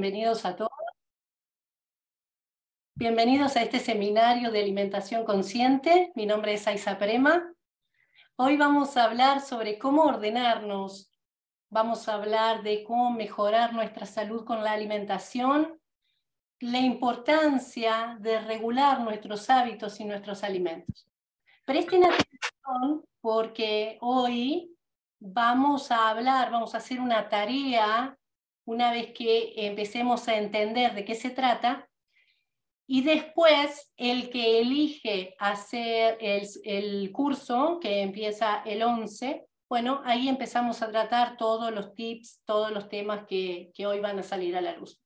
Bienvenidos a todos. Bienvenidos a este seminario de alimentación consciente. Mi nombre es Aiza Prema. Hoy vamos a hablar sobre cómo ordenarnos. Vamos a hablar de cómo mejorar nuestra salud con la alimentación, la importancia de regular nuestros hábitos y nuestros alimentos. Presten atención porque hoy vamos a hacer una tarea una vez que empecemos a entender de qué se trata, y después el que elige hacer el curso, que empieza el 11, bueno, ahí empezamos a tratar todos los tips, todos los temas que hoy van a salir a la luz.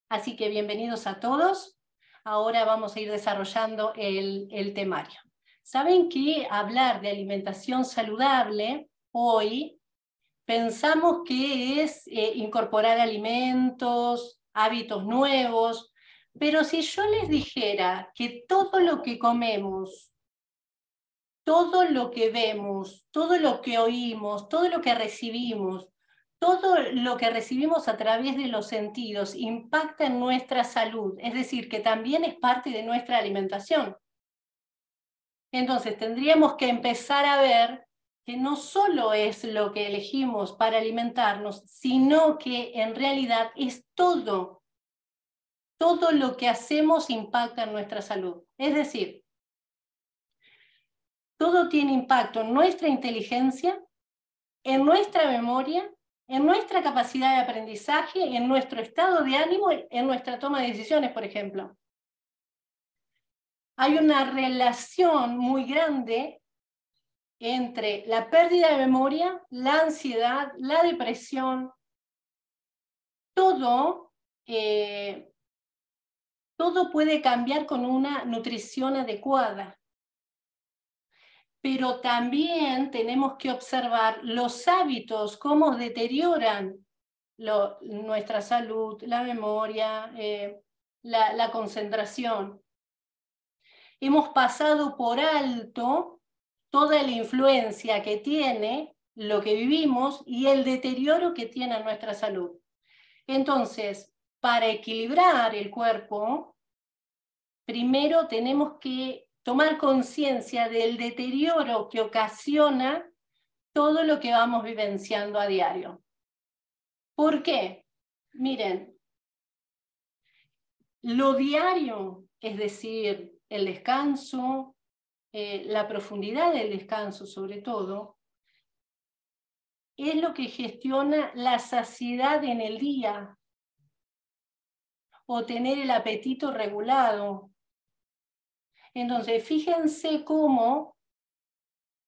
Así que bienvenidos a todos. Ahora vamos a ir desarrollando el temario. Saben que hablar de alimentación saludable hoy pensamos que es incorporar alimentos, hábitos nuevos, pero si yo les dijera que todo lo que comemos, todo lo que vemos, todo lo que oímos, todo lo que recibimos a través de los sentidos impacta en nuestra salud, es decir, que también es parte de nuestra alimentación. Entonces tendríamos que empezar a ver que no solo es lo que elegimos para alimentarnos, sino que en realidad es todo lo que hacemos impacta en nuestra salud. Es decir, todo tiene impacto en nuestra inteligencia, en nuestra memoria, en nuestra capacidad de aprendizaje, en nuestro estado de ánimo, en nuestra toma de decisiones, por ejemplo. Hay una relación muy grande entre la pérdida de memoria, la ansiedad, la depresión, todo puede cambiar con una nutrición adecuada. Pero también tenemos que observar los hábitos, cómo deterioran nuestra salud, la memoria, la concentración. Hemos pasado por alto toda la influencia que tiene lo que vivimos y el deterioro que tiene en nuestra salud. Entonces, para equilibrar el cuerpo, primero tenemos que tomar conciencia del deterioro que ocasiona todo lo que vamos vivenciando a diario. ¿Por qué? Miren, lo diario, es decir, el descanso, la profundidad del descanso sobre todo, es lo que gestiona la saciedad en el día, o tener el apetito regulado. Entonces, fíjense cómo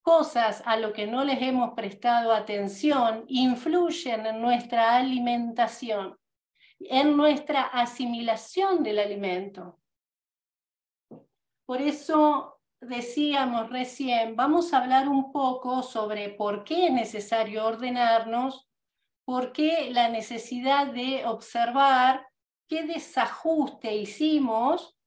cosas a lo que no les hemos prestado atención influyen en nuestra alimentación, en nuestra asimilación del alimento. Por eso decíamos recién, vamos a hablar un poco sobre por qué es necesario ordenarnos, por qué la necesidad de observar qué desajuste hicimos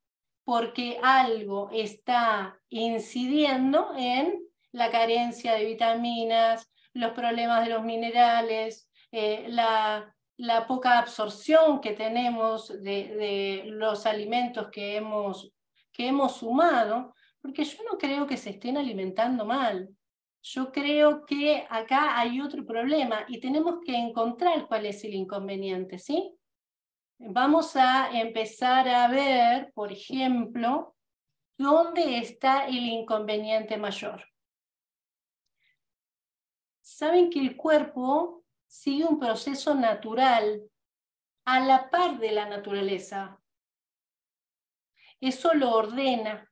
porque algo está incidiendo en la carencia de vitaminas, los problemas de los minerales, la poca absorción que tenemos de los alimentos que hemos sumado, porque yo no creo que se estén alimentando mal. Yo creo que acá hay otro problema y tenemos que encontrar cuál es el inconveniente, ¿sí? Vamos a empezar a ver, por ejemplo, dónde está el inconveniente mayor. Saben que el cuerpo sigue un proceso natural a la par de la naturaleza. Eso lo ordena.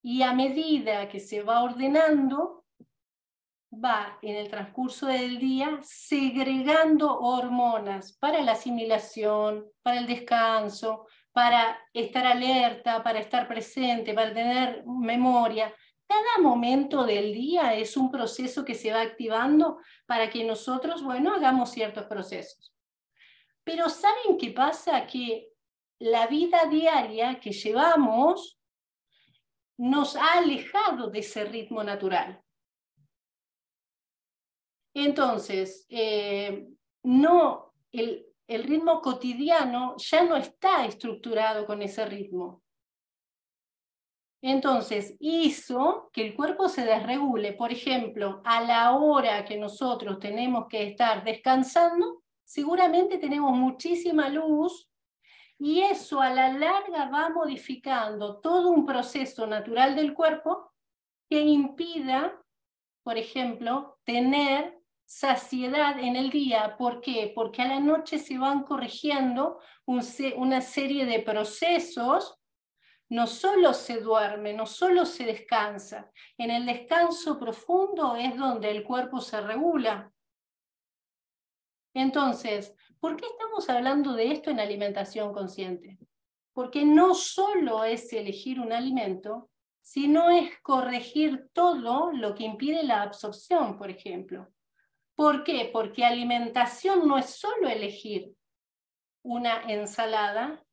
Y a medida que se va ordenando, va en el transcurso del día segregando hormonas para la asimilación, para el descanso, para estar alerta, para estar presente, para tener memoria. Cada momento del día es un proceso que se va activando para que nosotros, bueno, hagamos ciertos procesos. Pero ¿saben qué pasa? Que la vida diaria que llevamos nos ha alejado de ese ritmo natural. Entonces, el ritmo cotidiano ya no está estructurado con ese ritmo. Entonces, hizo que el cuerpo se desregule. Por ejemplo, a la hora que nosotros tenemos que estar descansando, seguramente tenemos muchísima luz, y eso a la larga va modificando todo un proceso natural del cuerpo que impida, por ejemplo, tener saciedad en el día. ¿Por qué? Porque a la noche se van corrigiendo una serie de procesos. No solo se duerme, no solo se descansa. En el descanso profundo es donde el cuerpo se regula. Entonces, ¿por qué estamos hablando de esto en alimentación consciente? Porque no solo es elegir un alimento, sino es corregir todo lo que impide la absorción, por ejemplo. ¿Por qué? Porque alimentación no es solo elegir una ensalada,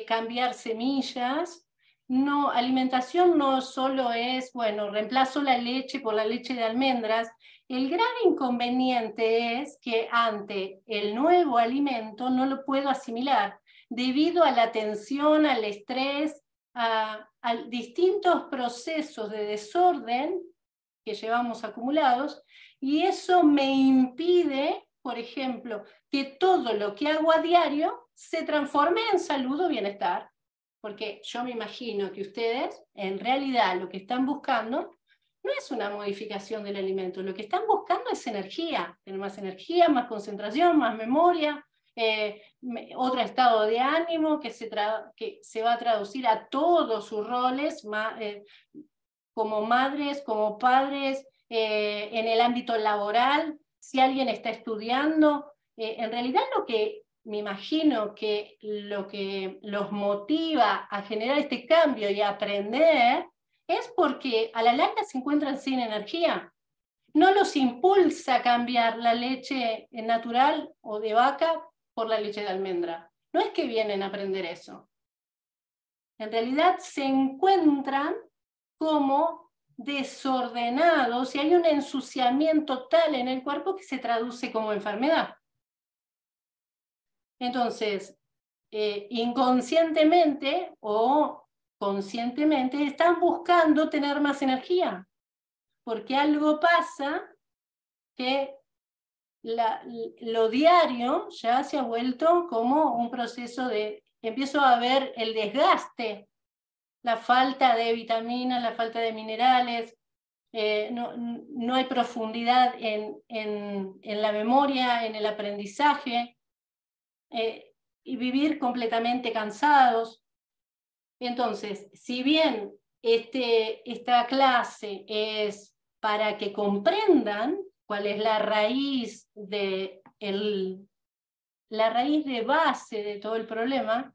cambiar semillas. No, alimentación no solo es, bueno, reemplazo la leche por la leche de almendras. El gran inconveniente es que ante el nuevo alimento no lo puedo asimilar debido a la tensión, al estrés, a distintos procesos de desorden que llevamos acumulados, y eso me impide, por ejemplo, que todo lo que hago a diario se transforme en salud o bienestar. Porque yo me imagino que ustedes, en realidad, lo que están buscando no es una modificación del alimento, lo que están buscando es energía, tener más energía, más concentración, más memoria, otro estado de ánimo que se va a traducir a todos sus roles, como madres, como padres, en el ámbito laboral, si alguien está estudiando. En realidad lo que me imagino que lo que los motiva a generar este cambio y a aprender es porque a la larga se encuentran sin energía. No los impulsa a cambiar la leche natural o de vaca por la leche de almendra. No es que vienen a aprender eso. En realidad se encuentran como desordenados y hay un ensuciamiento tal en el cuerpo que se traduce como enfermedad. Entonces, inconscientemente o conscientemente están buscando tener más energía, porque algo pasa que lo diario ya se ha vuelto como un proceso de, empiezo a ver el desgaste, la falta de vitaminas, la falta de minerales, no hay profundidad en la memoria, en el aprendizaje, y vivir completamente cansados. Entonces, si bien esta clase es para que comprendan cuál es la raíz de base de todo el problema,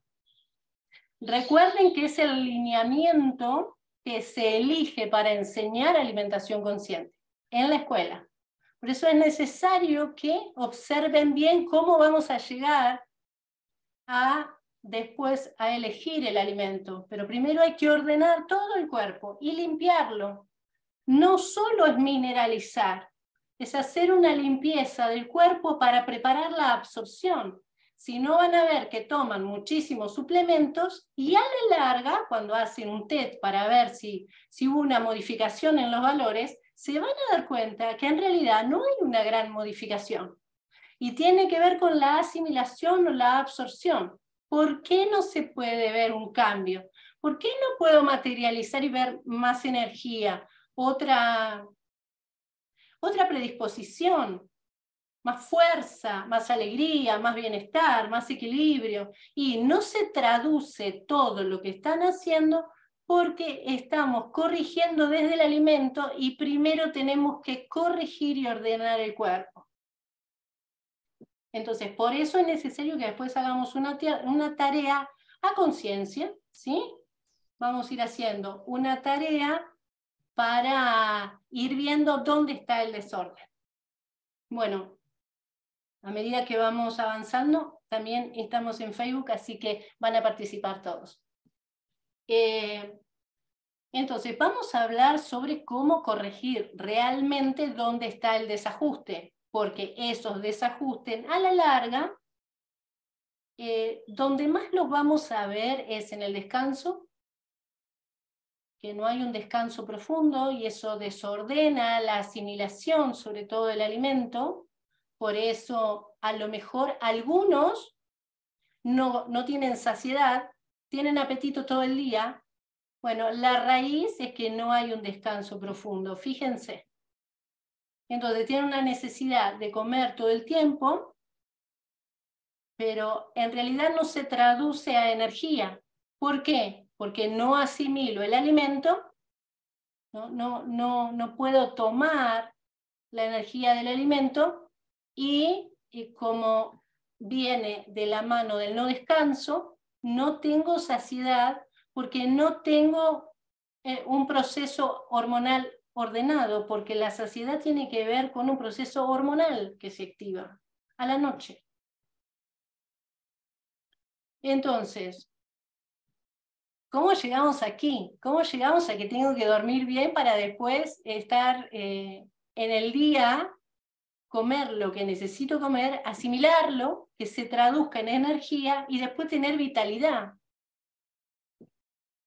recuerden que es el lineamiento que se elige para enseñar alimentación consciente en la escuela. Por eso es necesario que observen bien cómo vamos a llegar después a elegir el alimento. Pero primero hay que ordenar todo el cuerpo y limpiarlo. No solo es mineralizar, es hacer una limpieza del cuerpo para preparar la absorción. Si no, van a ver que toman muchísimos suplementos y a la larga, cuando hacen un test para ver si hubo una modificación en los valores, se van a dar cuenta que en realidad no hay una gran modificación. Y tiene que ver con la asimilación o la absorción. ¿Por qué no se puede ver un cambio? ¿Por qué no puedo materializar y ver más energía? Otra predisposición, más fuerza, más alegría, más bienestar, más equilibrio, y no se traduce todo lo que están haciendo porque estamos corrigiendo desde el alimento y primero tenemos que corregir y ordenar el cuerpo. Entonces, por eso es necesario que después hagamos una tarea a conciencia, ¿sí? Vamos a ir haciendo una tarea para ir viendo dónde está el desorden. Bueno, a medida que vamos avanzando, también estamos en Facebook, así que van a participar todos. Entonces, vamos a hablar sobre cómo corregir realmente dónde está el desajuste, porque esos desajustes a la larga Donde más los vamos a ver es en el descanso, que no hay un descanso profundo y eso desordena la asimilación, sobre todo del alimento. Por eso, a lo mejor algunos no tienen saciedad, tienen apetito todo el día. Bueno, la raíz es que no hay un descanso profundo, fíjense. Entonces tienen una necesidad de comer todo el tiempo, pero en realidad no se traduce a energía. ¿Por qué? Porque no asimilo el alimento, no puedo tomar la energía del alimento y como viene de la mano del no descanso, no tengo saciedad porque no tengo un proceso hormonal ordenado, porque la saciedad tiene que ver con un proceso hormonal que se activa a la noche. Entonces, ¿cómo llegamos aquí? ¿Cómo llegamos a que tengo que dormir bien para después estar en el día, comer lo que necesito comer, asimilarlo, que se traduzca en energía y después tener vitalidad?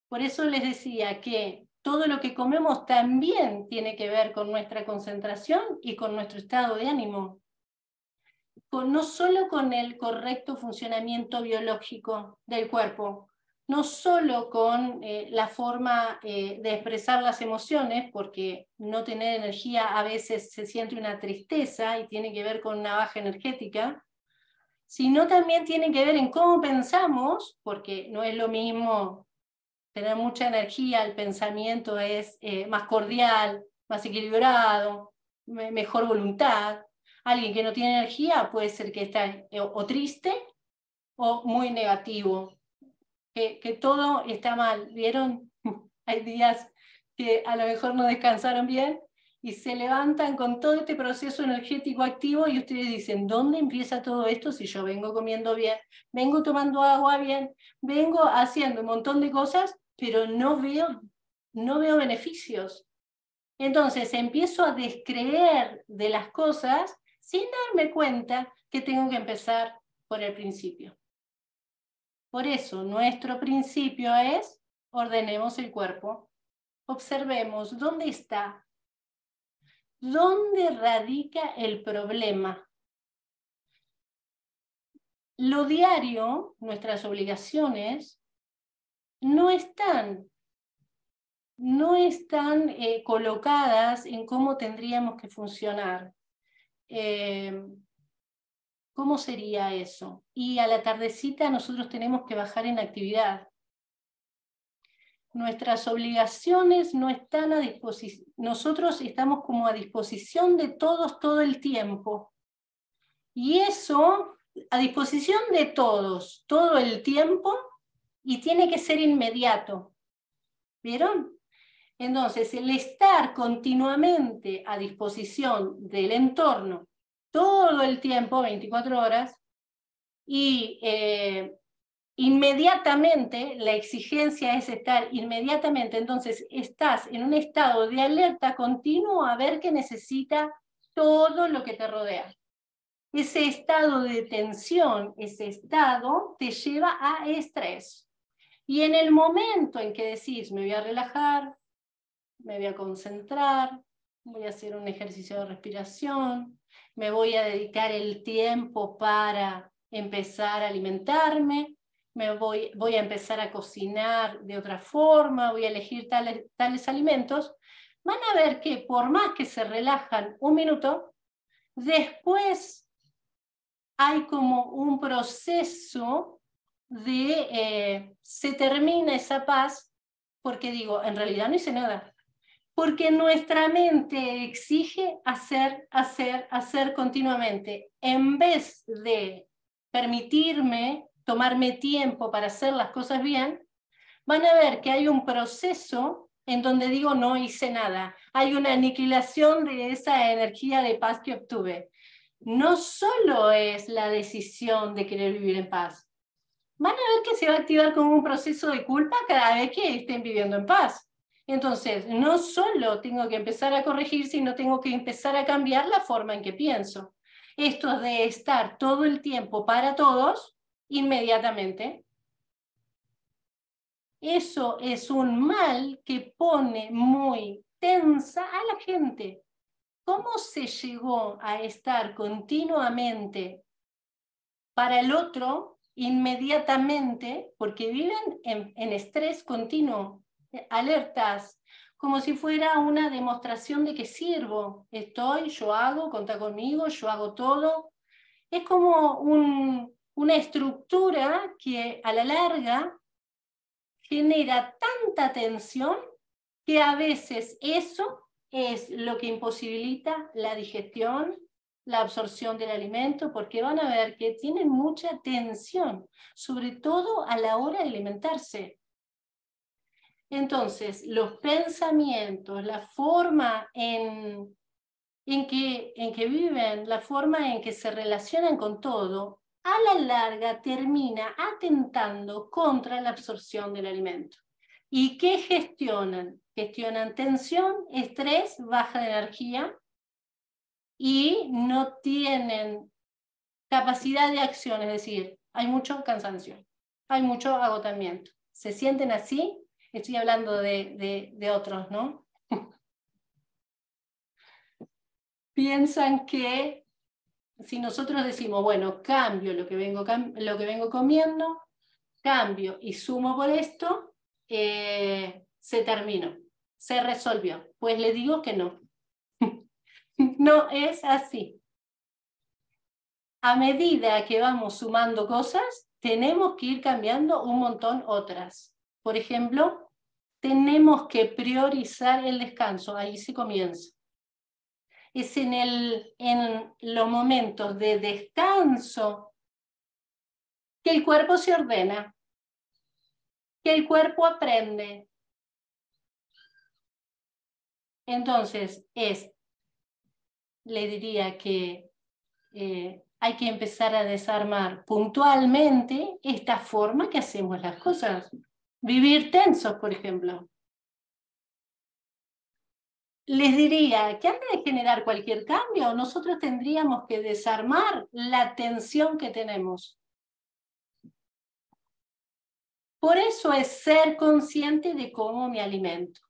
Por eso les decía que todo lo que comemos también tiene que ver con nuestra concentración y con nuestro estado de ánimo. No solo con el correcto funcionamiento biológico del cuerpo, no solo con la forma de expresar las emociones, porque no tener energía a veces se siente una tristeza y tiene que ver con una baja energética, sino también tiene que ver en cómo pensamos, porque no es lo mismo tener mucha energía, el pensamiento es más cordial, más equilibrado, mejor voluntad. Alguien que no tiene energía puede ser que está o triste o muy negativo, que todo está mal. ¿Vieron? Hay días que a lo mejor no descansaron bien y se levantan con todo este proceso energético activo y ustedes dicen, ¿dónde empieza todo esto si yo vengo comiendo bien, vengo tomando agua bien, vengo haciendo un montón de cosas, pero no veo beneficios? Entonces empiezo a descreer de las cosas sin darme cuenta que tengo que empezar por el principio. Por eso nuestro principio es, ordenemos el cuerpo, observemos dónde está, dónde radica el problema. Lo diario, nuestras obligaciones, no están colocadas en cómo tendríamos que funcionar. ¿Cómo sería eso? Y a la tardecita nosotros tenemos que bajar en actividad. Nuestras obligaciones no están a disposición, nosotros estamos como a disposición de todos todo el tiempo. Y eso, a disposición de todos, todo el tiempo, y tiene que ser inmediato. ¿Vieron? Entonces, el estar continuamente a disposición del entorno todo el tiempo, 24 horas, y inmediatamente, la exigencia es estar inmediatamente, entonces estás en un estado de alerta continuo a ver que necesita todo lo que te rodea. Ese estado de tensión, ese estado te lleva a estrés. Y en el momento en que decís, me voy a relajar, me voy a concentrar, voy a hacer un ejercicio de respiración, me voy a dedicar el tiempo para empezar a alimentarme, voy a empezar a cocinar de otra forma, voy a elegir tales alimentos, van a ver que por más que se relajan un minuto, después hay como un proceso de se termina esa paz, porque digo, en realidad no hice nada. Porque nuestra mente exige hacer continuamente. En vez de permitirme tomarme tiempo para hacer las cosas bien, van a ver que hay un proceso en donde digo no hice nada. Hay una aniquilación de esa energía de paz que obtuve. No solo es la decisión de querer vivir en paz. Van a ver que se va a activar como un proceso de culpa cada vez que estén viviendo en paz. Entonces, no solo tengo que empezar a corregir, sino tengo que empezar a cambiar la forma en que pienso. Esto de estar todo el tiempo para todos inmediatamente. Eso es un mal que pone muy tensa a la gente. ¿Cómo se llegó a estar continuamente para el otro inmediatamente? Porque viven en estrés continuo, alertas, como si fuera una demostración de que sirvo. Estoy, yo hago, contá conmigo, yo hago todo. Es como una estructura que a la larga genera tanta tensión que a veces eso es lo que imposibilita la digestión, la absorción del alimento, porque van a ver que tienen mucha tensión, sobre todo a la hora de alimentarse. Entonces, los pensamientos, la forma en que viven, la forma en que se relacionan con todo, a la larga termina atentando contra la absorción del alimento. ¿Y qué gestionan? Gestionan tensión, estrés, baja de energía y no tienen capacidad de acción, es decir, hay mucho cansancio, hay mucho agotamiento. ¿Se sienten así? Estoy hablando de otros, ¿no? Piensan que si nosotros decimos, bueno, cambio lo que vengo comiendo, cambio y sumo por esto, se terminó, se resolvió. Pues le digo que no. No es así. A medida que vamos sumando cosas, tenemos que ir cambiando un montón otras. Por ejemplo, tenemos que priorizar el descanso, ahí se comienza. Es en los momentos de descanso que el cuerpo se ordena, que el cuerpo aprende. Entonces, le diría que hay que empezar a desarmar puntualmente esta forma que hacemos las cosas. Vivir tensos, por ejemplo. Les diría que antes de generar cualquier cambio, nosotros tendríamos que desarmar la tensión que tenemos. Por eso es ser consciente de cómo me alimento.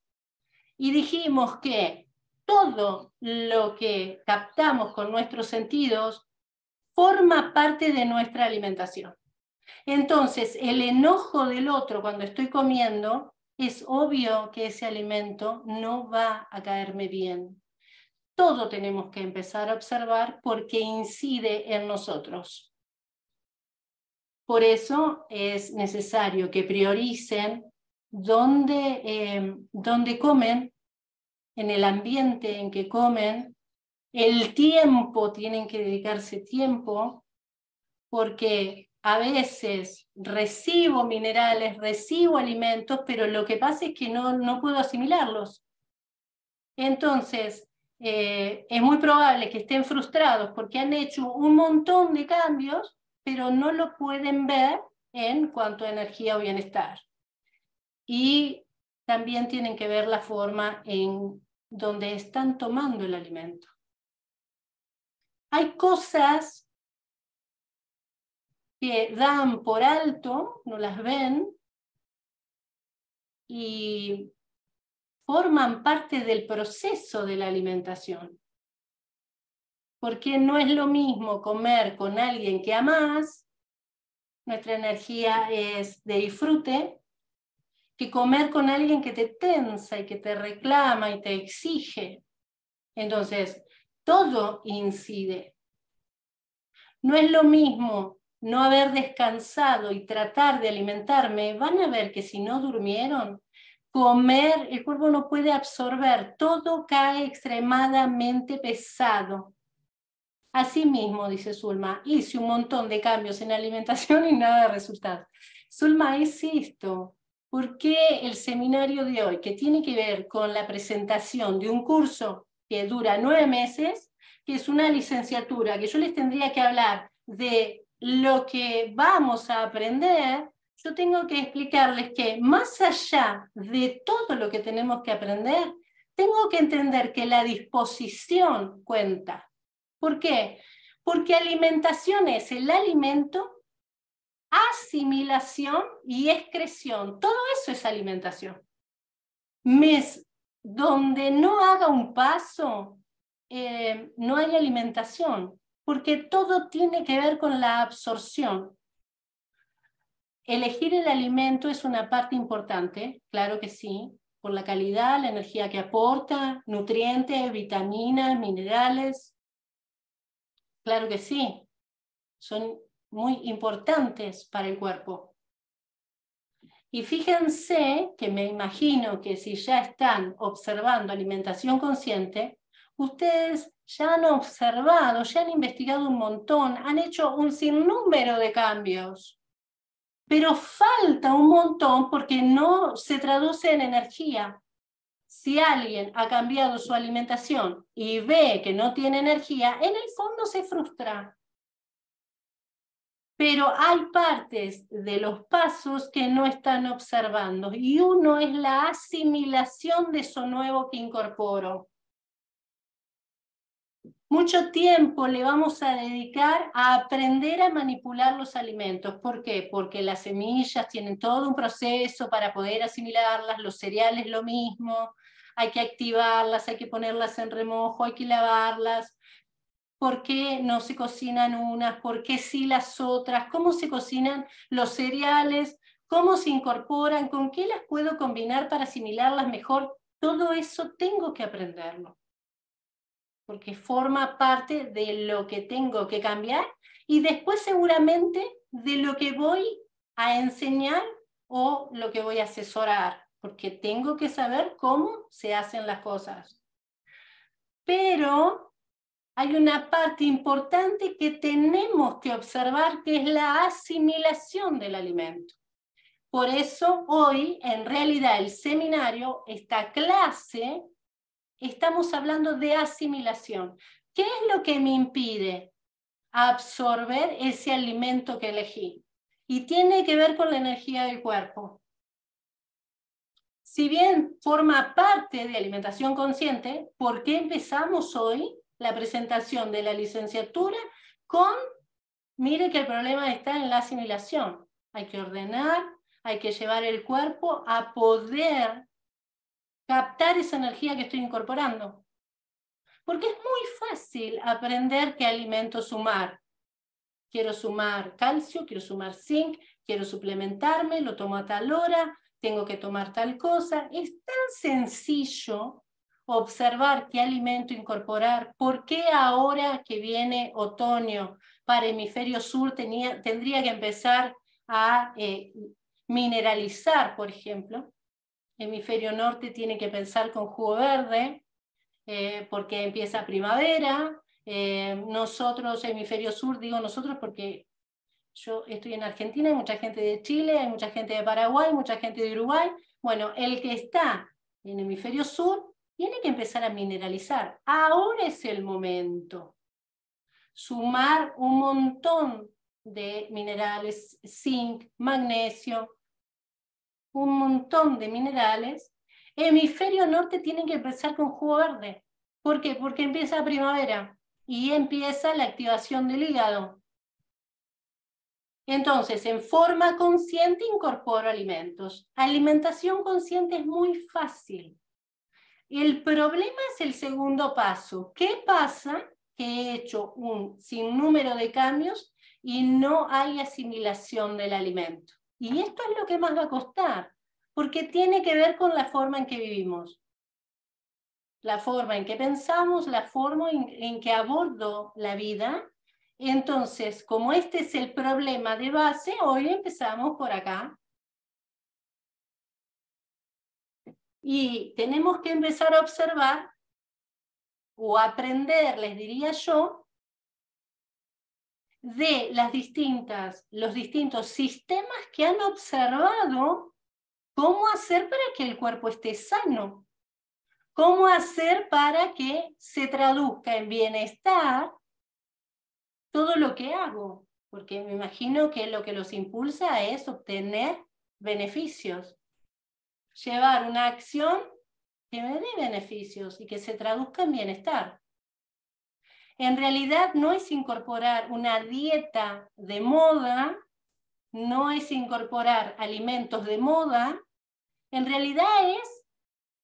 Y dijimos que todo lo que captamos con nuestros sentidos forma parte de nuestra alimentación. Entonces, el enojo del otro cuando estoy comiendo, es obvio que ese alimento no va a caerme bien. Todo tenemos que empezar a observar porque incide en nosotros. Por eso es necesario que prioricen dónde comen, en el ambiente en que comen, el tiempo, tienen que dedicarse tiempo, porque a veces recibo minerales, recibo alimentos, pero lo que pasa es que no puedo asimilarlos. Entonces, es muy probable que estén frustrados porque han hecho un montón de cambios, pero no lo pueden ver en cuanto a energía o bienestar. Y también tienen que ver la forma en donde están tomando el alimento. Hay cosas que dan por alto, no las ven, y forman parte del proceso de la alimentación. Porque no es lo mismo comer con alguien que amás, nuestra energía es de disfrute, que comer con alguien que te tensa y que te reclama y te exige. Entonces, todo incide. No es lo mismo no haber descansado y tratar de alimentarme. Van a ver que si no durmieron, comer, el cuerpo no puede absorber, todo cae extremadamente pesado. Asimismo, dice Zulma, hice un montón de cambios en la alimentación y nada de resultado. Zulma, insisto, ¿por qué el seminario de hoy, que tiene que ver con la presentación de un curso que dura 9 meses, que es una licenciatura, que yo les tendría que hablar de lo que vamos a aprender, yo tengo que explicarles que más allá de todo lo que tenemos que aprender, tengo que entender que la disposición cuenta. ¿Por qué? Porque alimentación es el alimento asimilación y excreción. Todo eso es alimentación. Donde no haga un paso, no hay alimentación, porque todo tiene que ver con la absorción. Elegir el alimento es una parte importante, claro que sí, por la calidad, la energía que aporta, nutrientes, vitaminas, minerales. Claro que sí, son muy importantes para el cuerpo. Y fíjense que me imagino que si ya están observando alimentación consciente, ustedes ya han observado, ya han investigado un montón, han hecho un sinnúmero de cambios. Pero falta un montón porque no se traduce en energía. Si alguien ha cambiado su alimentación y ve que no tiene energía, en el fondo se frustra. Pero hay partes de los pasos que no están observando y uno es la asimilación de eso nuevo que incorporo. Mucho tiempo le vamos a dedicar a aprender a manipular los alimentos. ¿Por qué? Porque las semillas tienen todo un proceso para poder asimilarlas, los cereales lo mismo, hay que activarlas, hay que ponerlas en remojo, hay que lavarlas. ¿Por qué no se cocinan unas? ¿Por qué sí las otras? ¿Cómo se cocinan los cereales? ¿Cómo se incorporan? ¿Con qué las puedo combinar para asimilarlas mejor? Todo eso tengo que aprenderlo, porque forma parte de lo que tengo que cambiar y después seguramente de lo que voy a enseñar o lo que voy a asesorar, porque tengo que saber cómo se hacen las cosas. Pero hay una parte importante que tenemos que observar, que es la asimilación del alimento. Por eso hoy, en realidad, el seminario, esta clase, estamos hablando de asimilación. ¿Qué es lo que me impide absorber ese alimento que elegí? Y tiene que ver con la energía del cuerpo. Si bien forma parte de alimentación consciente, ¿por qué empezamos hoy la presentación de la licenciatura con, mire que el problema está en la asimilación? Hay que ordenar, hay que llevar el cuerpo a poder captar esa energía que estoy incorporando. Porque es muy fácil aprender qué alimento sumar. Quiero sumar calcio, quiero sumar zinc, quiero suplementarme, lo tomo a tal hora, tengo que tomar tal cosa. Es tan sencillo observar qué alimento incorporar. ¿Por qué ahora que viene otoño para hemisferio sur tendría que empezar a mineralizar, por ejemplo? Hemisferio norte tiene que pensar con jugo verde, porque empieza primavera. Nosotros, hemisferio sur, digo nosotros porque yo estoy en Argentina, hay mucha gente de Chile, hay mucha gente de Paraguay, mucha gente de Uruguay. Bueno, el que está en hemisferio sur tiene que empezar a mineralizar. Ahora es el momento. Sumar un montón de minerales, zinc, magnesio, un montón de minerales. Hemisferio norte tienen que empezar con jugo verde. ¿Por qué? Porque empieza primavera y empieza la activación del hígado. Entonces, en forma consciente incorporo alimentos. Alimentación consciente es muy fácil. El problema es el segundo paso. ¿Qué pasa? Que he hecho un sinnúmero de cambios y no hay asimilación del alimento. Y esto es lo que más va a costar, porque tiene que ver con la forma en que vivimos, la forma en que pensamos, la forma en que abordo la vida. Entonces, como este es el problema de base, hoy empezamos por acá. Y tenemos que empezar a observar o aprender, les diría yo, de los distintos sistemas que han observado cómo hacer para que el cuerpo esté sano, cómo hacer para que se traduzca en bienestar todo lo que hago, porque me imagino que lo que los impulsa es obtener beneficios, llevar una acción que me dé beneficios y que se traduzca en bienestar. En realidad no es incorporar una dieta de moda no es incorporar alimentos de moda, en realidad es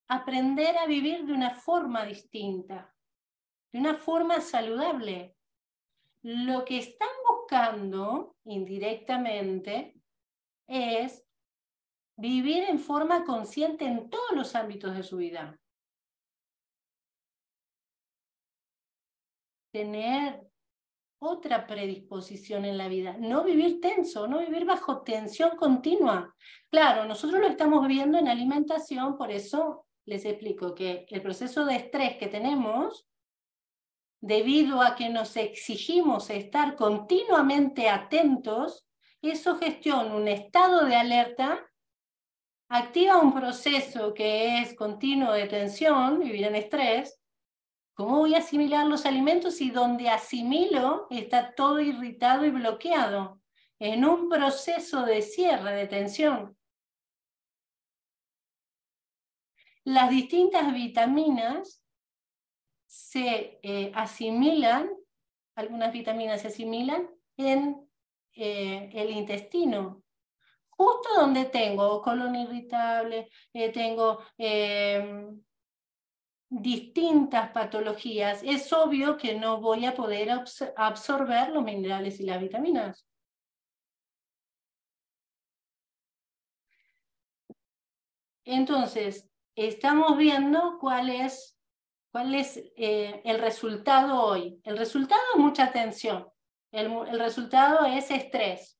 aprender a vivir de una forma distinta, de una forma saludable. Lo que están buscando indirectamente es vivir en forma consciente en todos los ámbitos de su vida. Tener otra predisposición en la vida, no vivir tenso, no vivir bajo tensión continua. Claro, nosotros lo estamos viendo en alimentación, por eso les explico que el proceso de estrés que tenemos, debido a que nos exigimos estar continuamente atentos, eso gestiona un estado de alerta, activa un proceso que es continuo de tensión, vivir en estrés. ¿Cómo voy a asimilar los alimentos si donde asimilo está todo irritado y bloqueado? En un proceso de cierre, de tensión. Las distintas vitaminas se asimilan, algunas vitaminas se asimilan en el intestino. Justo donde tengo colon irritable, tengo distintas patologías, es obvio que no voy a poder absorber los minerales y las vitaminas. Entonces, estamos viendo cuál es el resultado hoy. El resultado es mucha tensión, el resultado es estrés.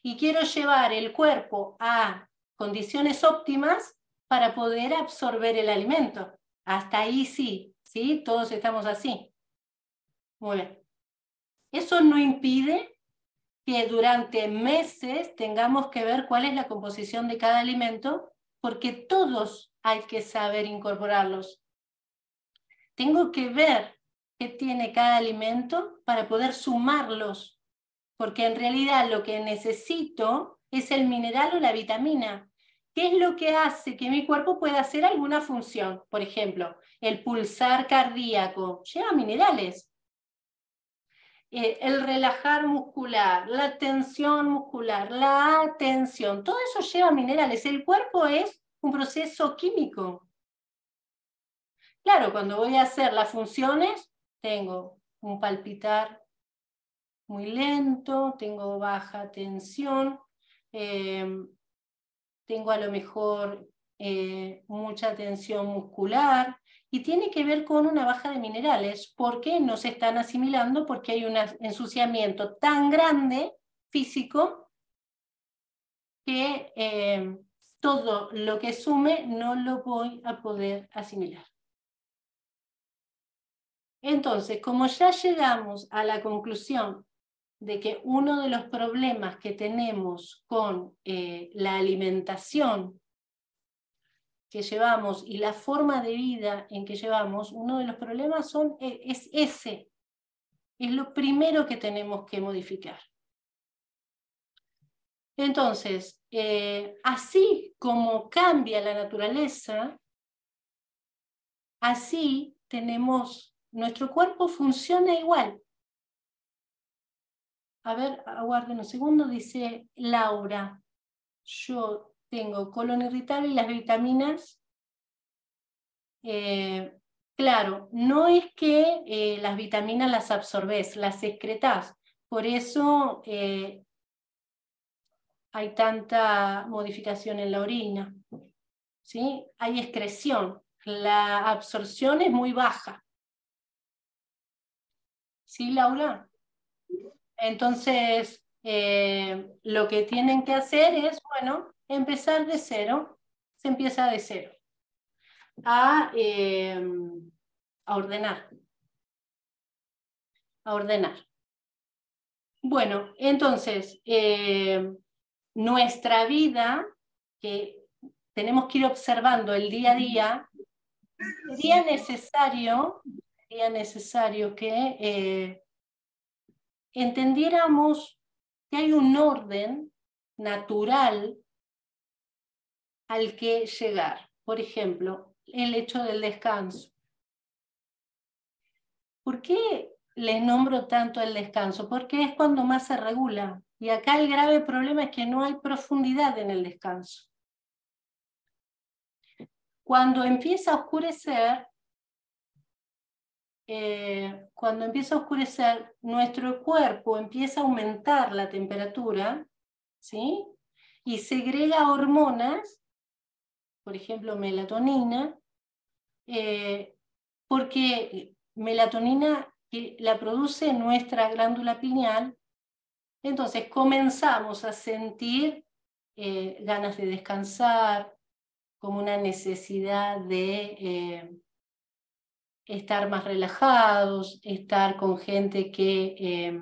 Y quiero llevar el cuerpo a condiciones óptimas para poder absorber el alimento. Hasta ahí sí, ¿sí? Todos estamos así. Muy bien. Eso no impide que durante meses tengamos que ver cuál es la composición de cada alimento, porque todos hay que saber incorporarlos. Tengo que ver qué tiene cada alimento para poder sumarlos, porque en realidad lo que necesito es el mineral o la vitamina. ¿Qué es lo que hace que mi cuerpo pueda hacer alguna función? Por ejemplo, el pulsar cardíaco lleva minerales. El relajar muscular, la tensión muscular, la atención, todo eso lleva minerales. El cuerpo es un proceso químico. Claro, cuando voy a hacer las funciones, tengo un palpitar muy lento, tengo baja tensión, tengo a lo mejor mucha tensión muscular, y tiene que ver con una baja de minerales, porque no se están asimilando, porque hay un ensuciamiento tan grande físico que todo lo que sume no lo voy a poder asimilar. Entonces, como ya llegamos a la conclusión de que uno de los problemas que tenemos con la alimentación que llevamos y la forma de vida en que llevamos, uno de los problemas es ese. Es lo primero que tenemos que modificar. Entonces, así como cambia la naturaleza, así nuestro cuerpo funciona igual. A ver, aguarden un segundo, dice Laura. Yo tengo colon irritable y las vitaminas, claro, no es que las vitaminas las absorbes, las excretás. Por eso hay tanta modificación en la orina, ¿sí? Hay excreción, la absorción es muy baja. ¿Sí, Laura? Entonces, lo que tienen que hacer es, bueno, empezar de cero. Se empieza de cero. A ordenar. A ordenar. Bueno, entonces, nuestra vida, que tenemos que ir observando el día a día, sería necesario que entendiéramos que hay un orden natural al que llegar. Por ejemplo, el hecho del descanso. ¿Por qué les nombro tanto el descanso? Porque es cuando más se regula Y acá el grave problema es que no hay profundidad en el descanso. Cuando empieza a oscurecer, nuestro cuerpo empieza a aumentar la temperatura, ¿sí? Y segrega hormonas, por ejemplo melatonina, porque melatonina la produce nuestra glándula pineal. Entonces comenzamos a sentir ganas de descansar, como una necesidad de estar más relajados, estar con gente que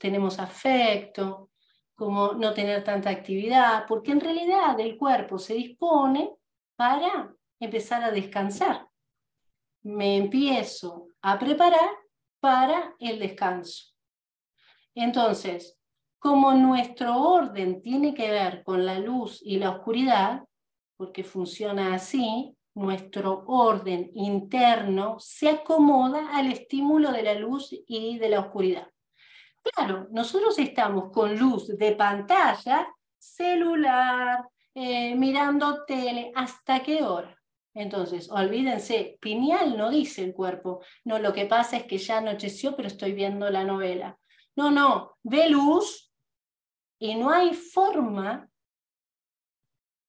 tenemos afecto, como no tener tanta actividad, porque en realidad el cuerpo se dispone para empezar a descansar. Me empiezo a preparar para el descanso. Entonces, como nuestro orden tiene que ver con la luz y la oscuridad, porque funciona así, nuestro orden interno se acomoda al estímulo de la luz y de la oscuridad. Claro, nosotros estamos con luz de pantalla, celular, mirando tele, ¿hasta qué hora? Entonces, olvídense, pineal no dice el cuerpo, no, lo que pasa es que ya anocheció, pero estoy viendo la novela. No, no, ve luz y no hay forma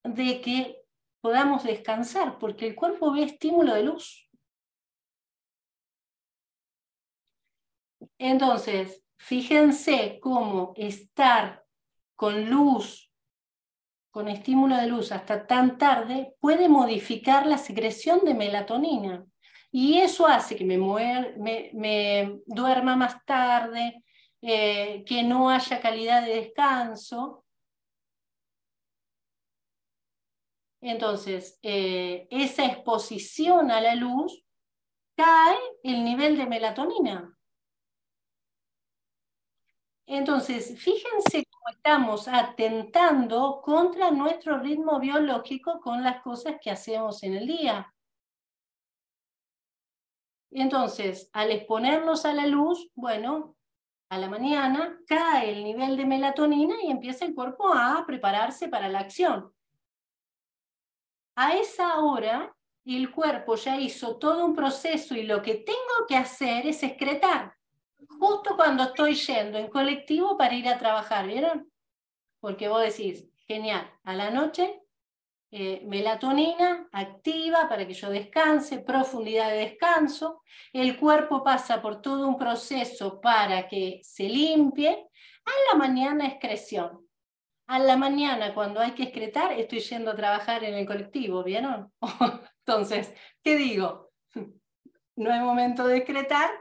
de que podamos descansar, porque el cuerpo ve estímulo de luz. Entonces, fíjense cómo estar con luz, con estímulo de luz hasta tan tarde, puede modificar la secreción de melatonina. Y eso hace que me duerma más tarde, que no haya calidad de descanso. Entonces, esa exposición a la luz cae el nivel de melatonina. Entonces, fíjense cómo estamos atentando contra nuestro ritmo biológico con las cosas que hacemos en el día. Entonces, al exponernos a la luz, bueno, a la mañana cae el nivel de melatonina y empieza el cuerpo a prepararse para la acción. A esa hora, el cuerpo ya hizo todo un proceso y lo que tengo que hacer es excretar. Justo cuando estoy yendo en colectivo para ir a trabajar, ¿vieron? Porque vos decís, genial, a la noche, melatonina activa para que yo descanse, profundidad de descanso, el cuerpo pasa por todo un proceso para que se limpie, a la mañana excreción. A la mañana, cuando hay que excretar, estoy yendo a trabajar en el colectivo, ¿vieron? Entonces, ¿qué digo? No es momento de excretar,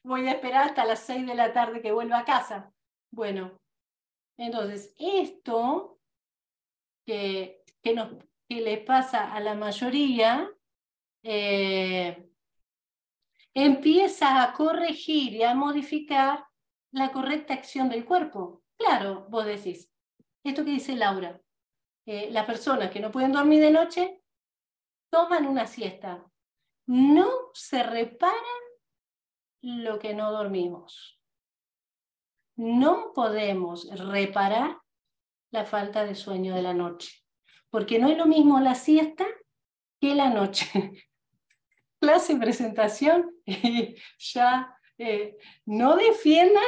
voy a esperar hasta las 6 de la tarde que vuelva a casa. Bueno, entonces, esto que le pasa a la mayoría, empieza a corregir y a modificar la correcta acción del cuerpo. Claro, vos decís, esto que dice Laura, las personas que no pueden dormir de noche toman una siesta. No se repara lo que no dormimos. No podemos reparar la falta de sueño de la noche, porque no es lo mismo la siesta que la noche. Clase, presentación, y ya no defiendan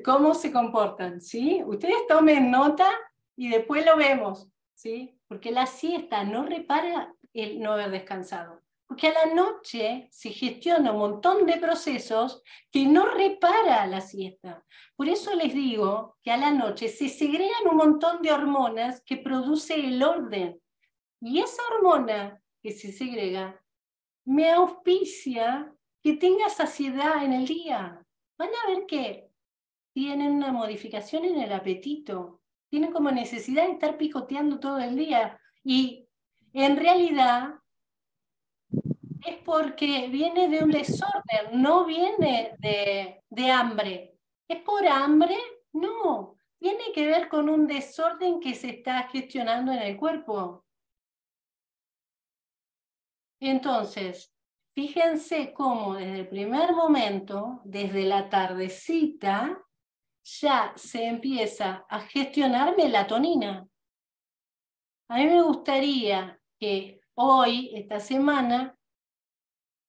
cómo se comportan, ¿sí? Ustedes tomen nota y después lo vemos, ¿sí? Porque la siesta no repara el no haber descansado. Porque a la noche se gestiona un montón de procesos que no repara la siesta. Por eso les digo que a la noche se segregan un montón de hormonas que produce el orden. Y esa hormona que se segrega me auspicia que tenga saciedad en el día. Van a ver que tienen una modificación en el apetito. Tienen como necesidad de estar picoteando todo el día. Y en realidad es porque viene de un desorden, no viene de hambre. ¿Es por hambre? No. Tiene que ver con un desorden que se está gestionando en el cuerpo. Entonces, fíjense cómo desde el primer momento, desde la tardecita, ya se empieza a gestionar melatonina. A mí me gustaría que hoy, esta semana,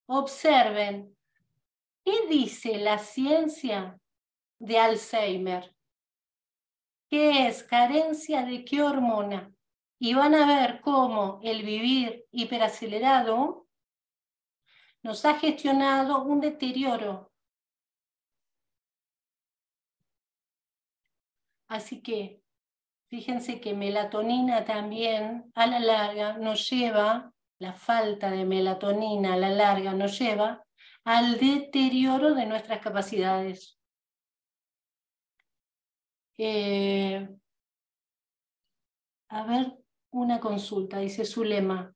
observen qué dice la ciencia de Alzheimer. ¿Qué es? ¿Carencia de qué hormona? Y van a ver cómo el vivir hiperacelerado nos ha gestionado un deterioro. Así que fíjense que melatonina también a la larga nos lleva, la falta de melatonina a la larga nos lleva al deterioro de nuestras capacidades. A ver, una consulta, dice Zulema.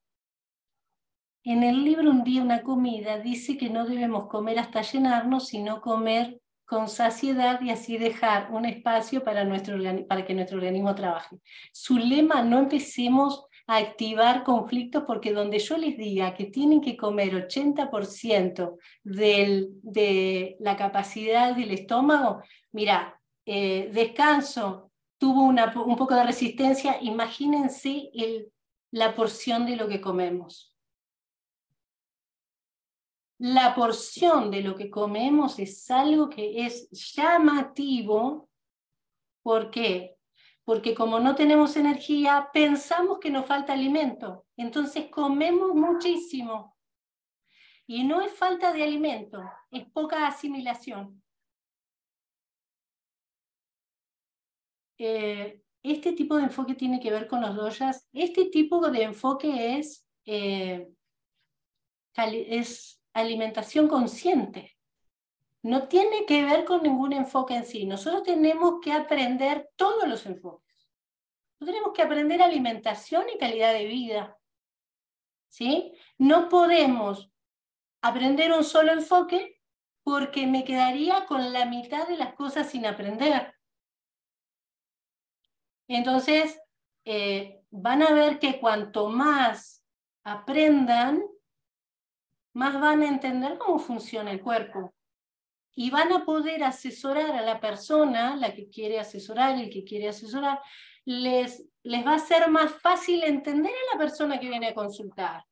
En el libro Un día una comida dice que no debemos comer hasta llenarnos, sino comer con saciedad y así dejar un espacio para que nuestro organismo trabaje. Zulema, no empecemos a activar conflictos porque donde yo les diga que tienen que comer 80% de la capacidad del estómago, mira, descanso, tuvo un poco de resistencia, imagínense la porción de lo que comemos. La porción de lo que comemos es algo que es llamativo. ¿Por qué? Porque como no tenemos energía, pensamos que nos falta alimento. Entonces comemos muchísimo. Y no es falta de alimento, es poca asimilación. Este tipo de enfoque tiene que ver con los doyas. Este tipo de enfoque es alimentación consciente. No tiene que ver con ningún enfoque en sí. Nosotros tenemos que aprender todos los enfoques. Nosotros tenemos que aprender alimentación y calidad de vida. ¿Sí? No podemos aprender un solo enfoque porque me quedaría con la mitad de las cosas sin aprender. Entonces, van a ver que cuanto más aprendan, más van a entender cómo funciona el cuerpo. Y van a poder asesorar a la persona, la que quiere asesorar, el que quiere asesorar, les va a ser más fácil entender a la persona que viene a consultar.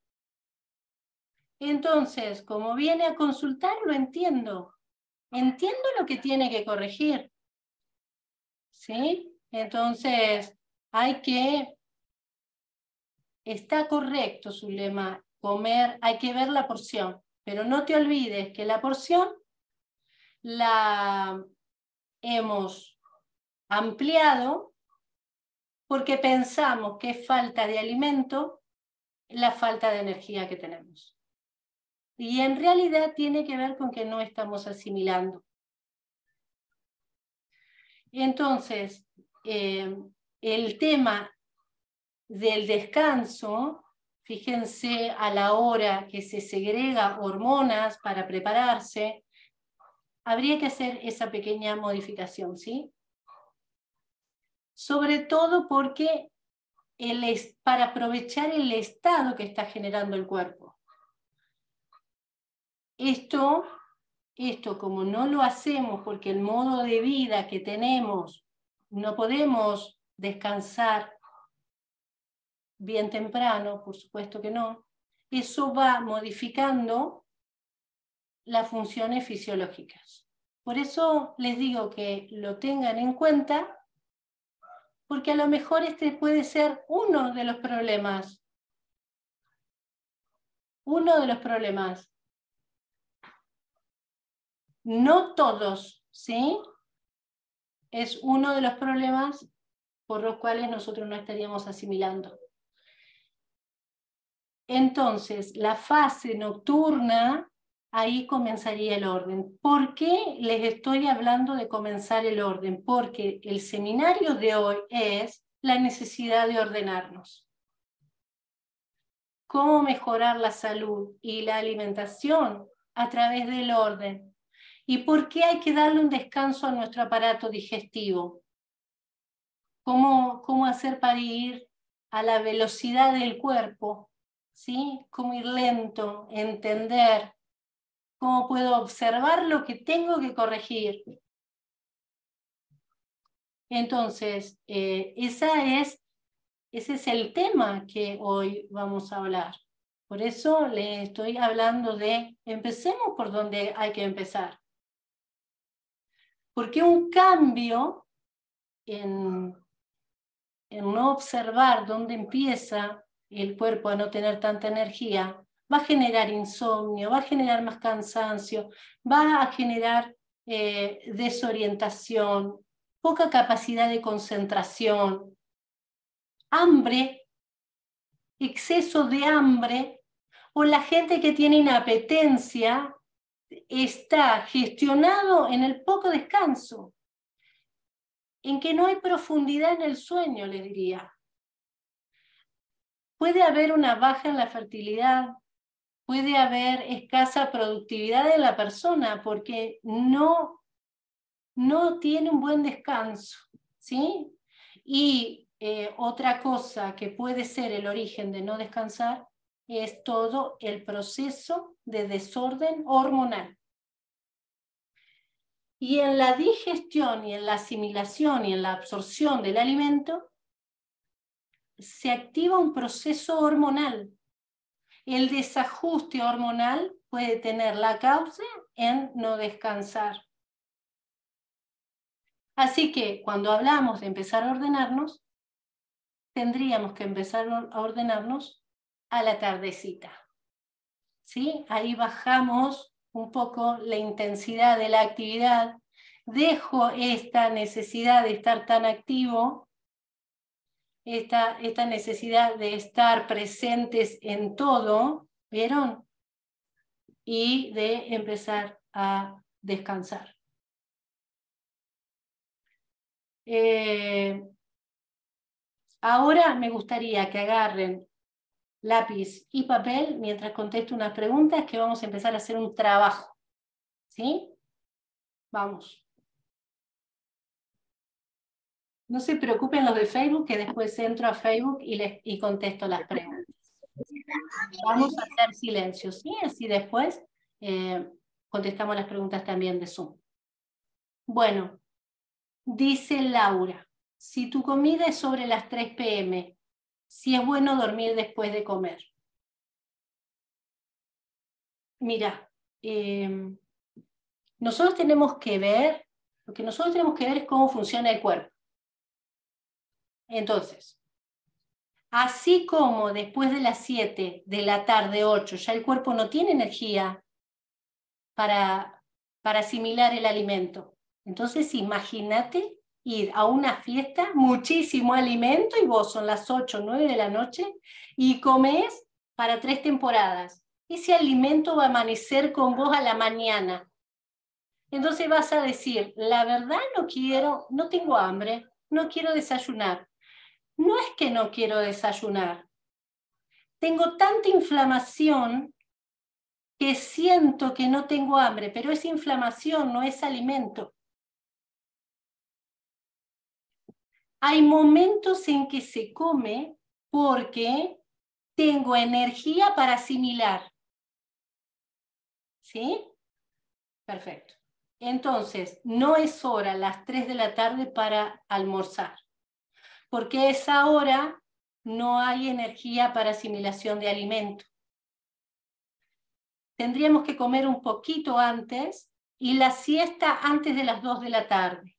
Entonces, como viene a consultar, lo entiendo. Entiendo lo que tiene que corregir. ¿Sí? Entonces, está correcto su lema, comer, hay que ver la porción, pero no te olvides que la porción la hemos ampliado porque pensamos que es falta de alimento la falta de energía que tenemos. Y en realidad tiene que ver con que no estamos asimilando. Entonces, el tema del descanso, fíjense a la hora que se segrega hormonas para prepararse, habría que hacer esa pequeña modificación, ¿sí? Sobre todo porque para aprovechar el estado que está generando el cuerpo. Esto como no lo hacemos porque el modo de vida que tenemos, no podemos descansar bien temprano, por supuesto que no, eso va modificando las funciones fisiológicas. Por eso les digo que lo tengan en cuenta, porque a lo mejor este puede ser uno de los problemas. Uno de los problemas. No todos, ¿sí? Es uno de los problemas por los cuales nosotros no estaríamos asimilando. Entonces, la fase nocturna, ahí comenzaría el orden. ¿Por qué les estoy hablando de comenzar el orden? Porque el seminario de hoy es la necesidad de ordenarnos. Cómo mejorar la salud y la alimentación a través del orden. ¿Y por qué hay que darle un descanso a nuestro aparato digestivo? ¿Cómo hacer para ir a la velocidad del cuerpo? ¿Sí? Cómo ir lento, entender, cómo puedo observar lo que tengo que corregir. Entonces, ese es el tema que hoy vamos a hablar. Por eso le estoy hablando de, empecemos por donde hay que empezar. Porque un cambio en no observar dónde empieza el cuerpo a no tener tanta energía, va a generar insomnio, va a generar más cansancio, va a generar desorientación, poca capacidad de concentración, hambre, exceso de hambre, o la gente que tiene inapetencia está gestionado en el poco descanso, en que no hay profundidad en el sueño, les diría. Puede haber una baja en la fertilidad, puede haber escasa productividad en la persona porque no tiene un buen descanso, ¿sí? Y otra cosa que puede ser el origen de no descansar es todo el proceso de desorden hormonal. Y en la digestión y en la asimilación y en la absorción del alimento se activa un proceso hormonal. El desajuste hormonal puede tener la causa en no descansar. Así que cuando hablamos de empezar a ordenarnos, tendríamos que empezar a ordenarnos a la tardecita. ¿Sí? Ahí bajamos un poco la intensidad de la actividad, dejo esta necesidad de estar tan activo, esta necesidad de estar presentes en todo, ¿vieron? Y de empezar a descansar. Ahora me gustaría que agarren lápiz y papel mientras contesto unas preguntas que vamos a empezar a hacer un trabajo. ¿Sí? Vamos. No se preocupen los de Facebook, que después entro a Facebook y contesto las preguntas. Vamos a hacer silencio, ¿sí? Así después contestamos las preguntas también de Zoom. Bueno, dice Laura, si tu comida es sobre las 3 p.m., si es bueno dormir después de comer. Mira, nosotros tenemos que ver, lo que nosotros tenemos que ver es cómo funciona el cuerpo. Entonces, así como después de las 7 de la tarde, 8, ya el cuerpo no tiene energía para asimilar el alimento. Entonces, imagínate ir a una fiesta, muchísimo alimento, y vos son las 8 o 9 de la noche, y comés para 3 temporadas. Ese alimento va a amanecer con vos a la mañana. Entonces vas a decir, la verdad no tengo hambre, no quiero desayunar. No es que no quiero desayunar. Tengo tanta inflamación que siento que no tengo hambre, pero es inflamación, no es alimento. Hay momentos en que se come porque tengo energía para asimilar. ¿Sí? Perfecto. Entonces, no es hora, las 3 de la tarde, para almorzar, porque a esa hora no hay energía para asimilación de alimento. Tendríamos que comer un poquito antes y la siesta antes de las 2 de la tarde.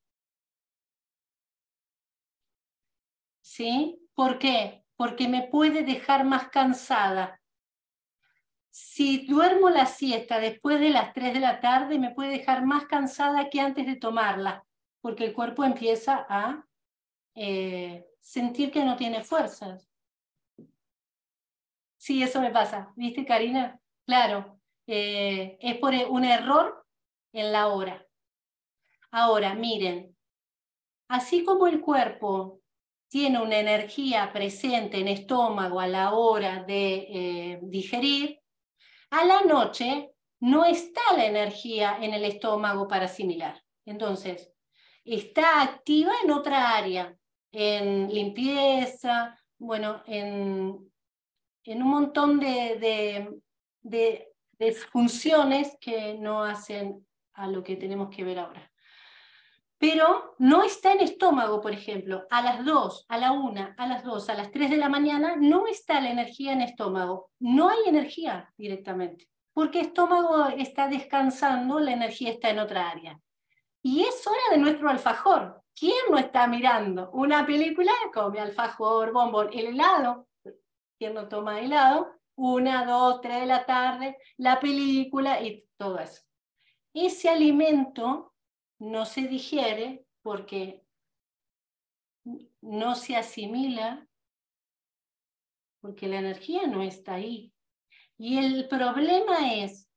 ¿Sí? ¿Por qué? Porque me puede dejar más cansada. Si duermo la siesta después de las 3 de la tarde, me puede dejar más cansada que antes de tomarla, porque el cuerpo empieza a sentir que no tiene fuerzas. Sí, eso me pasa. ¿Viste, Karina? Claro, es por un error en la hora. Ahora, miren, así como el cuerpo tiene una energía presente en el estómago a la hora de digerir, a la noche no está la energía en el estómago para asimilar. Entonces, está activa en otra área, en limpieza, bueno, en un montón de funciones que no hacen a lo que tenemos que ver ahora. Pero no está en estómago, por ejemplo, a las 2, a la 1, a las 2, a las 3 de la mañana, no está la energía en estómago. No hay energía directamente, porque estómago está descansando, la energía está en otra área. Y es hora de nuestro alfajor. ¿Quién no está mirando una película? Come alfajor, bombón, el helado. ¿Quién no toma helado? 1, 2, 3 de la tarde, la película y todo eso. Ese alimento no se digiere porque no se asimila, porque la energía no está ahí. Y el problema es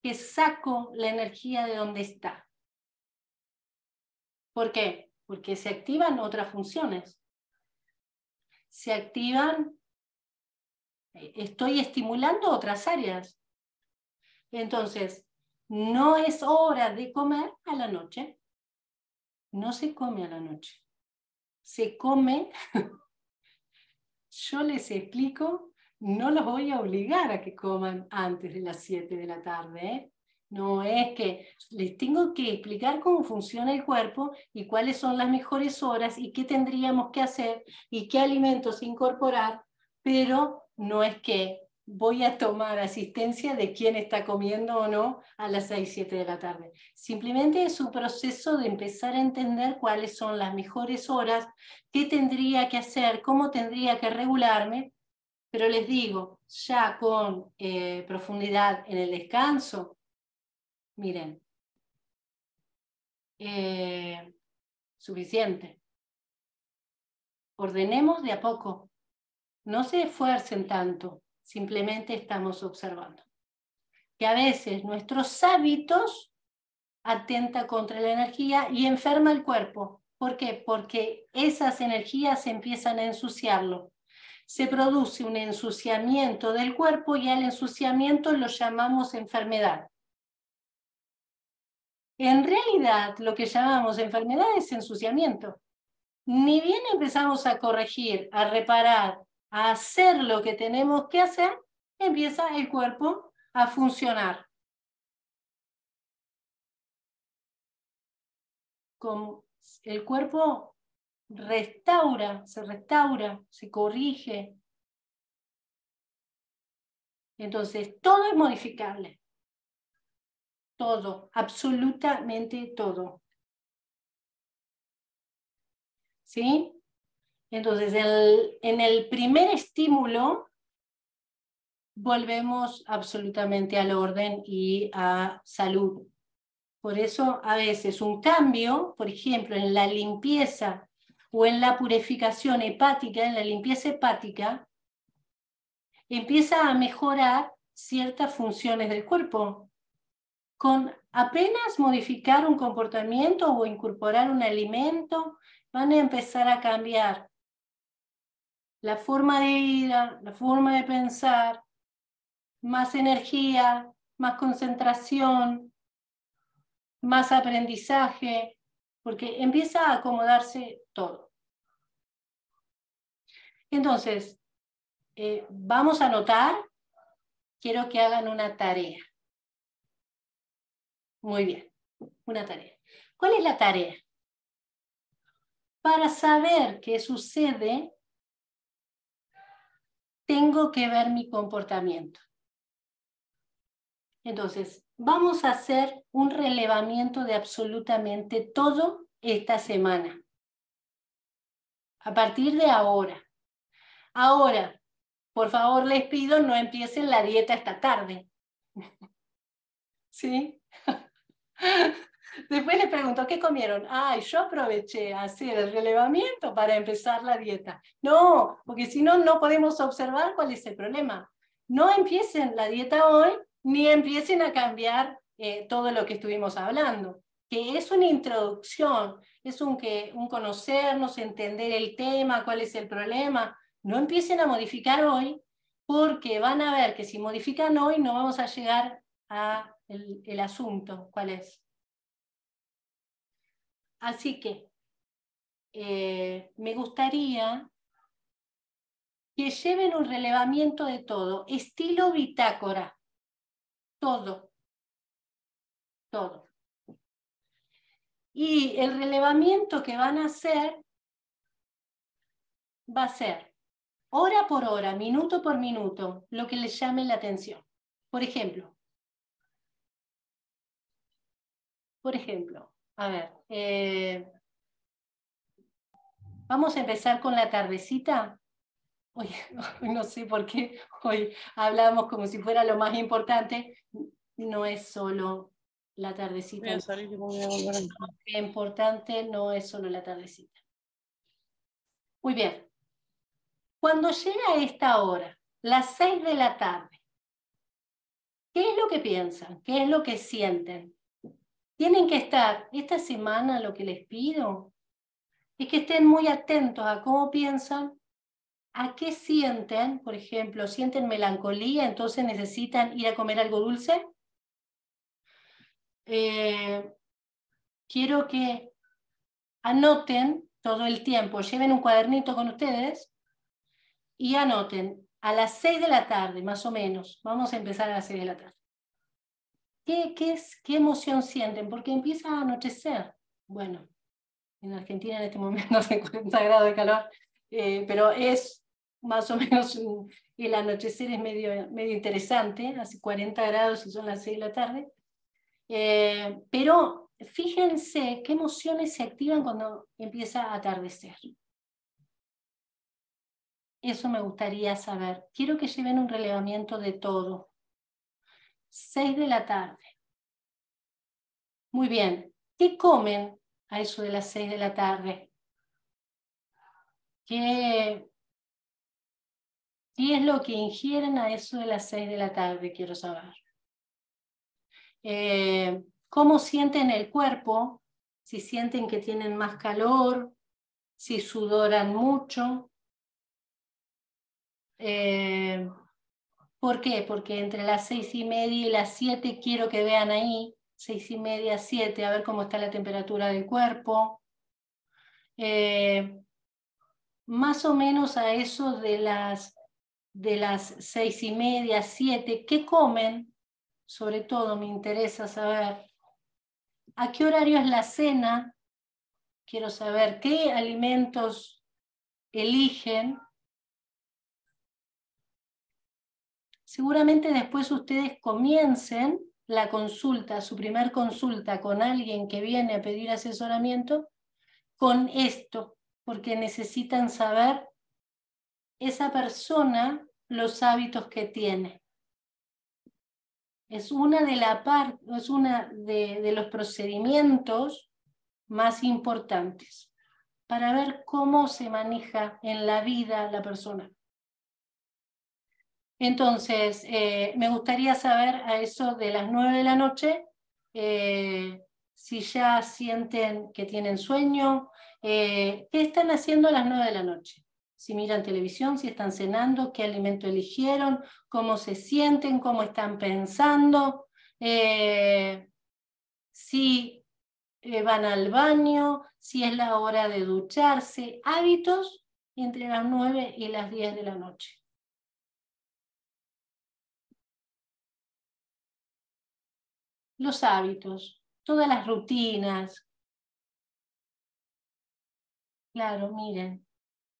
que saco la energía de donde está. ¿Por qué? Porque se activan otras funciones. Se activan, estoy estimulando otras áreas. Entonces, no es hora de comer a la noche. No se come a la noche. Se come, yo les explico, no los voy a obligar a que coman antes de las 7 de la tarde, ¿eh? No es que les tengo que explicar cómo funciona el cuerpo y cuáles son las mejores horas y qué tendríamos que hacer y qué alimentos incorporar, pero no es que voy a tomar asistencia de quién está comiendo o no a las 6, 7 de la tarde. Simplemente es un proceso de empezar a entender cuáles son las mejores horas, qué tendría que hacer, cómo tendría que regularme, pero les digo, ya con profundidad en el descanso, miren, suficiente. Ordenemos de a poco, no se esfuercen tanto, simplemente estamos observando. Que a veces nuestros hábitos atentan contra la energía y enferma el cuerpo. ¿Por qué? Porque esas energías empiezan a ensuciarlo. Se produce un ensuciamiento del cuerpo y al ensuciamiento lo llamamos enfermedad. En realidad, lo que llamamos enfermedad es ensuciamiento. Ni bien empezamos a corregir, a reparar, a hacer lo que tenemos que hacer, empieza el cuerpo a funcionar. Como el cuerpo se restaura, se corrige. Entonces, todo es modificable. Todo, absolutamente todo. ¿Sí? Entonces, en el primer estímulo, volvemos absolutamente al orden y a salud. Por eso, a veces, un cambio, por ejemplo, en la limpieza o en la purificación hepática, en la limpieza hepática, empieza a mejorar ciertas funciones del cuerpo. Con apenas modificar un comportamiento o incorporar un alimento, van a empezar a cambiar la forma de vida, la forma de pensar, más energía, más concentración, más aprendizaje, porque empieza a acomodarse todo. Entonces, vamos a anotar, quiero que hagan una tarea. Muy bien, una tarea. ¿Cuál es la tarea? Para saber qué sucede, tengo que ver mi comportamiento. Entonces, vamos a hacer un relevamiento de absolutamente todo esta semana. A partir de ahora. Ahora, por favor les pido, no empiecen la dieta esta tarde. ¿Sí? Después les pregunto, ¿qué comieron? Ay, yo aproveché a hacer el relevamiento para empezar la dieta. No, porque si no, no podemos observar cuál es el problema. No empiecen la dieta hoy, ni empiecen a cambiar todo lo que estuvimos hablando, que es una introducción, es un conocernos, entender el tema, cuál es el problema. No empiecen a modificar hoy, porque van a ver que si modifican hoy no vamos a llegar a el asunto, ¿cuál es? Así que me gustaría que lleven un relevamiento de todo, estilo bitácora, todo, todo. Y el relevamiento que van a hacer va a ser hora por hora, minuto por minuto, lo que les llame la atención. Por ejemplo, a ver, vamos a empezar con la tardecita. Hoy no sé por qué hoy hablamos como si fuera lo más importante. No es solo la tardecita. Voy a salir y voy a volver a entrar. Lo importante no es solo la tardecita. Muy bien. Cuando llega esta hora, las 6 de la tarde, ¿qué es lo que piensan? ¿Qué es lo que sienten? Tienen que estar, esta semana lo que les pido es que estén muy atentos a cómo piensan, a qué sienten. Por ejemplo, sienten melancolía, entonces necesitan ir a comer algo dulce. Quiero que anoten todo el tiempo, lleven un cuadernito con ustedes y anoten a las 6 de la tarde, más o menos. Vamos a empezar a las 6 de la tarde. ¿Qué emoción sienten? Porque empieza a anochecer. Bueno, en Argentina en este momento hace 40 grados de calor, pero es más o menos, el anochecer es medio interesante, hace 40 grados y son las 6 de la tarde. Pero fíjense qué emociones se activan cuando empieza a atardecer. Eso me gustaría saber. Quiero que lleven un relevamiento de todo. 6 de la tarde. Muy bien. ¿Qué comen a eso de las 6 de la tarde? ¿Qué es lo que ingieren a eso de las 6 de la tarde? Quiero saber. ¿Cómo sienten el cuerpo? Si sienten que tienen más calor, si sudoran mucho. ¿Por qué? Porque entre las 6:30 y las 7 quiero que vean ahí, 6:30, 7, a ver cómo está la temperatura del cuerpo. Más o menos a eso de las 6:30, 7, ¿qué comen? Sobre todo me interesa saber a qué horario es la cena. Quiero saber qué alimentos eligen. Seguramente después ustedes comiencen la consulta, su primer consulta con alguien que viene a pedir asesoramiento, con esto, porque necesitan saber esa persona los hábitos que tiene. Es una de los procedimientos más importantes para ver cómo se maneja en la vida la persona. Entonces, me gustaría saber a eso de las 9 de la noche, si ya sienten que tienen sueño, ¿qué están haciendo a las 9 de la noche? Si miran televisión, si están cenando, qué alimento eligieron, cómo se sienten, cómo están pensando, si van al baño, si es la hora de ducharse, hábitos entre las 9 y las 10 de la noche. Los hábitos, todas las rutinas. Claro, miren,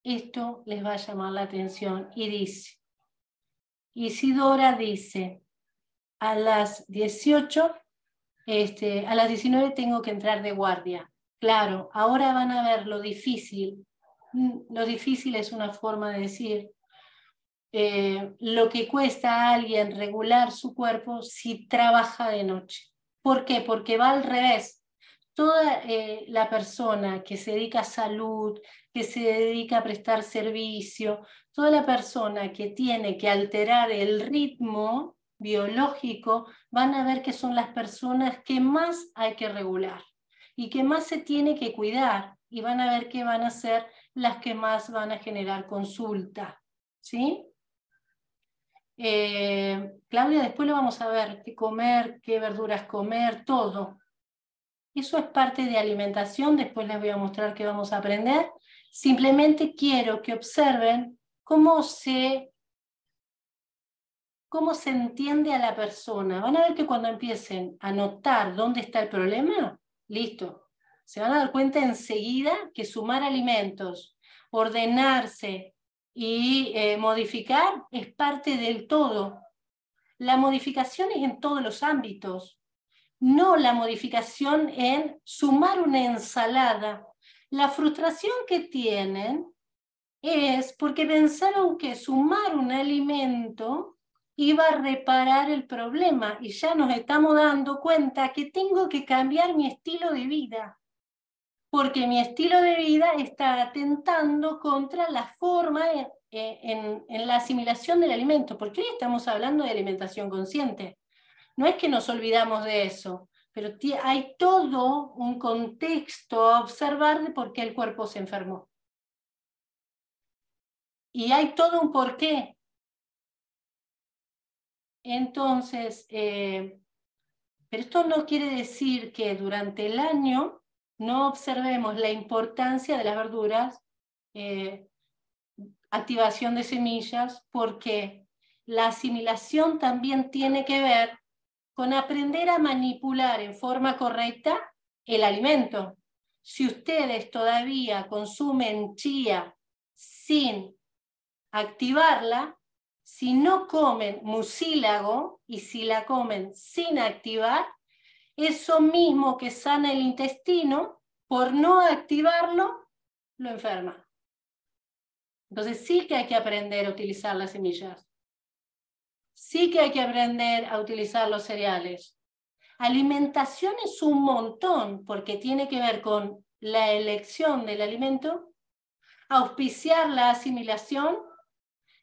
esto les va a llamar la atención y dice, Isidora dice, a las 18, a las 19 tengo que entrar de guardia. Claro, ahora van a ver lo difícil. Lo difícil es una forma de decir lo que cuesta a alguien regular su cuerpo si trabaja de noche. ¿Por qué? Porque va al revés. Toda la persona que se dedica a salud, que se dedica a prestar servicio, toda la persona que tiene que alterar el ritmo biológico, van a ver que son las personas que más hay que regular y que más se tiene que cuidar, y van a ver que van a ser las que más van a generar consulta. ¿Sí? Claudia, después lo vamos a ver, qué comer, qué verduras comer, todo. Eso es parte de alimentación, después les voy a mostrar qué vamos a aprender. Simplemente quiero que observen cómo se entiende a la persona. Van a ver que cuando empiecen a notar dónde está el problema, listo. se van a dar cuenta enseguida que sumar alimentos, ordenarse y modificar es parte del todo. La modificación es en todos los ámbitos, no la modificación en sumar una ensalada. La frustración que tienen es porque pensaron que sumar un alimento iba a reparar el problema, y ya nos estamos dando cuenta que tengo que cambiar mi estilo de vida, porque mi estilo de vida está atentando contra la forma en la asimilación del alimento, porque hoy estamos hablando de alimentación consciente. No es que nos olvidamos de eso, pero hay todo un contexto a observar de por qué el cuerpo se enfermó. Y hay todo un porqué. Entonces, pero esto no quiere decir que durante el año no observemos la importancia de las verduras, activación de semillas, porque la asimilación también tiene que ver con aprender a manipular en forma correcta el alimento. Si ustedes todavía consumen chía sin activarla, si no comen mucílago y si la comen sin activar, eso mismo que sana el intestino, por no activarlo, lo enferma. Entonces sí que hay que aprender a utilizar las semillas. Sí que hay que aprender a utilizar los cereales. Alimentación es un montón, porque tiene que ver con la elección del alimento, auspiciar la asimilación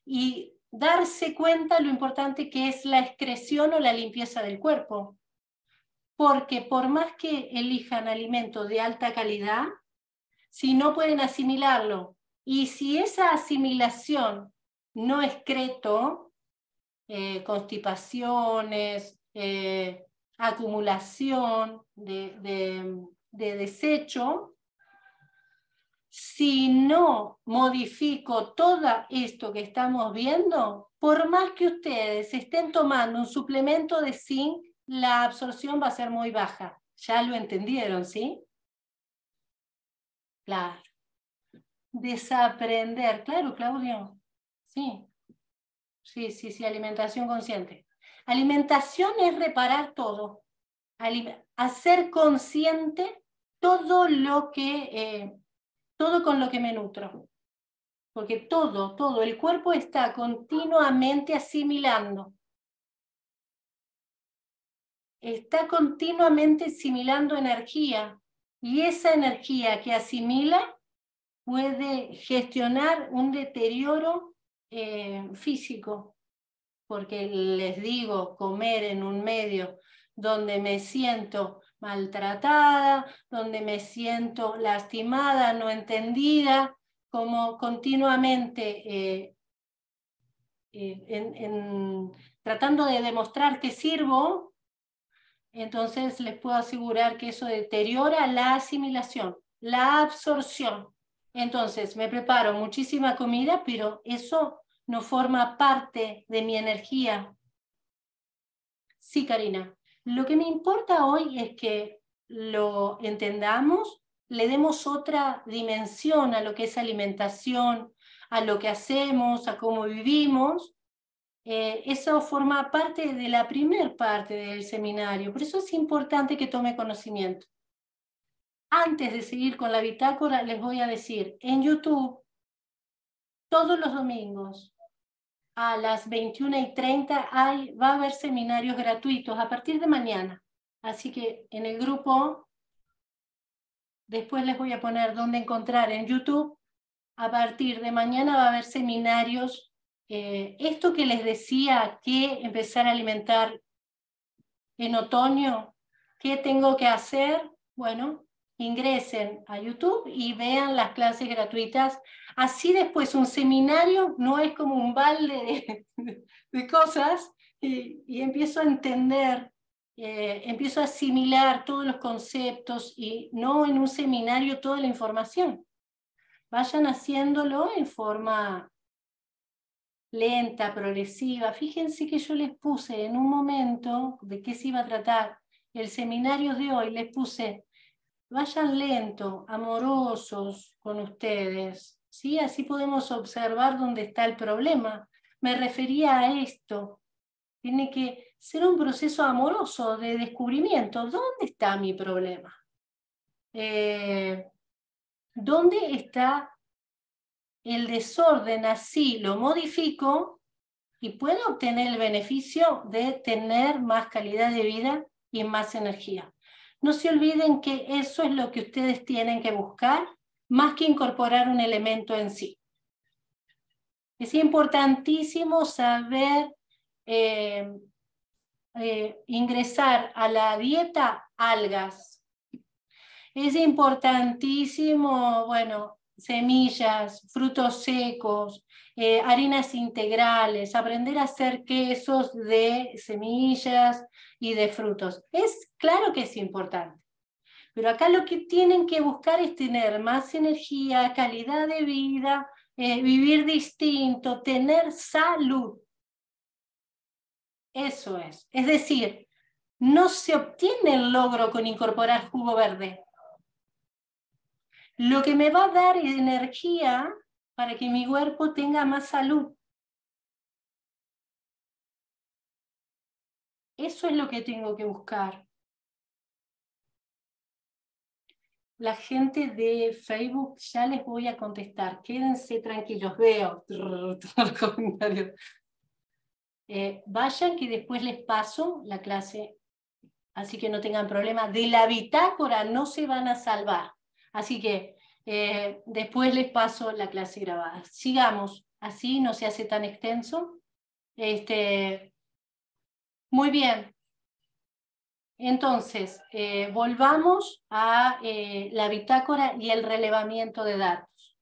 y darse cuenta lo importante que es la excreción o la limpieza del cuerpo. Porque por más que elijan alimentos de alta calidad, si no pueden asimilarlo, y si esa asimilación no excreto, constipaciones, acumulación de desecho, si no modifico todo esto que estamos viendo, por más que ustedes estén tomando un suplemento de zinc, la absorción va a ser muy baja. Ya lo entendieron, ¿sí? Claro. Desaprender, claro, Claudio. Sí. Sí, alimentación consciente. Alimentación es reparar todo. Hacer consciente todo lo que, todo con lo que me nutro. Porque todo, el cuerpo está continuamente asimilando. Está continuamente asimilando energía. Y esa energía que asimila puede gestionar un deterioro físico. Porque les digo, comer en un medio donde me siento maltratada, donde me siento lastimada, no entendida, como continuamente tratando de demostrar que sirvo, entonces les puedo asegurar que eso deteriora la asimilación, la absorción. Entonces me preparo muchísima comida, pero eso no forma parte de mi energía. Sí, Karina. Lo que me importa hoy es que lo entendamos, le demos otra dimensión a lo que es alimentación, a lo que hacemos, a cómo vivimos. Eso forma parte de la primer parte del seminario. Por eso es importante que tome conocimiento. Antes de seguir con la bitácora, les voy a decir, en YouTube, todos los domingos, a las 21:30 va a haber seminarios gratuitos a partir de mañana. Así que en el grupo, después les voy a poner dónde encontrar en YouTube. A partir de mañana va a haber seminarios. Esto que les decía, que empezar a alimentar en otoño, ¿qué tengo que hacer? Bueno, ingresen a YouTube y vean las clases gratuitas. Así después un seminario no es como un balde de cosas, y empiezo a entender, empiezo a asimilar todos los conceptos, y no en un seminario toda la información. Vayan haciéndolo en forma lenta, progresiva. Fíjense que yo les puse en un momento de qué se iba a tratar el seminario de hoy, les puse vayan lento, amorosos con ustedes, ¿sí? Así podemos observar dónde está el problema. Me refería a esto. Tiene que ser un proceso amoroso de descubrimiento. ¿Dónde está mi problema? ¿Dónde está el desorden? Así lo modifico y puedo obtener el beneficio de tener más calidad de vida y más energía. No se olviden que eso es lo que ustedes tienen que buscar, más que incorporar un elemento en sí. Es importantísimo saber ingresar a la dieta algas. Es importantísimo, bueno, semillas, frutos secos, harinas integrales, aprender a hacer quesos de semillas y de frutos. Es claro que es importante, pero acá lo que tienen que buscar es tener más energía, calidad de vida, vivir distinto, tener salud. Eso es. Es decir, no se obtiene el logro con incorporar jugo verde. Lo que me va a dar es energía para que mi cuerpo tenga más salud. Eso es lo que tengo que buscar. La gente de Facebook ya les voy a contestar. Quédense tranquilos, veo todo el comentario. Vayan que después les paso la clase, así que no tengan problema. De la bitácora no se van a salvar. Así que después les paso la clase grabada. Sigamos, así no se hace tan extenso. Muy bien. Entonces, volvamos a la bitácora y el relevamiento de datos.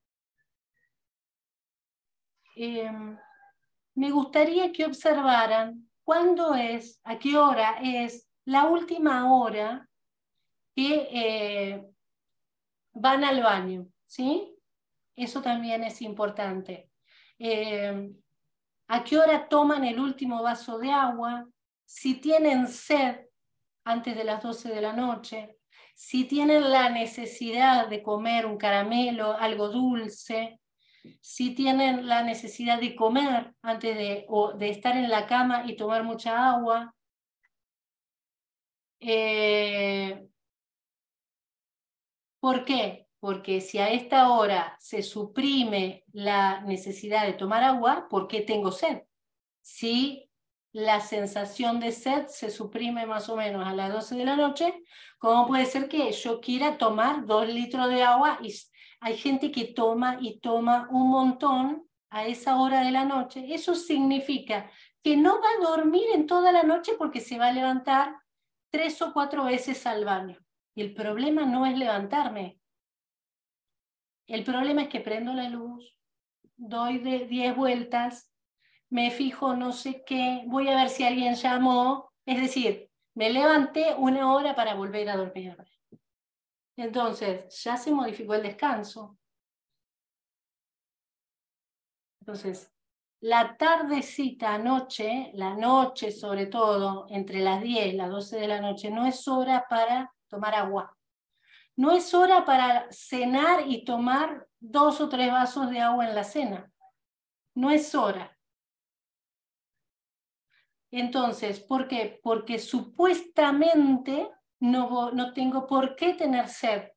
Me gustaría que observaran cuándo es, a qué hora es la última hora que van al baño, ¿sí? Eso también es importante. ¿A qué hora toman el último vaso de agua? Si tienen sed antes de las 12 de la noche, si tienen la necesidad de comer un caramelo, algo dulce, si tienen la necesidad de comer antes de estar en la cama y tomar mucha agua. ¿Por qué? Porque si a esta hora se suprime la necesidad de tomar agua, ¿por qué tengo sed? Si la sensación de sed se suprime más o menos a las 12 de la noche, ¿cómo puede ser que yo quiera tomar 2 litros de agua? Y hay gente que toma y toma un montón a esa hora de la noche. Eso significa que no va a dormir en toda la noche porque se va a levantar 3 o 4 veces al baño. Y el problema no es levantarme. El problema es que prendo la luz, doy de 10 vueltas, me fijo no sé qué, voy a ver si alguien llamó, es decir, me levanté 1 hora para volver a dormir. Entonces, ya se modificó el descanso. Entonces, la tardecita, noche, la noche sobre todo, entre las 10 y las 12 de la noche, no es hora para tomar agua. No es hora para cenar y tomar 2 o 3 vasos de agua en la cena. No es hora. Entonces, ¿por qué? Porque supuestamente no tengo por qué tener sed.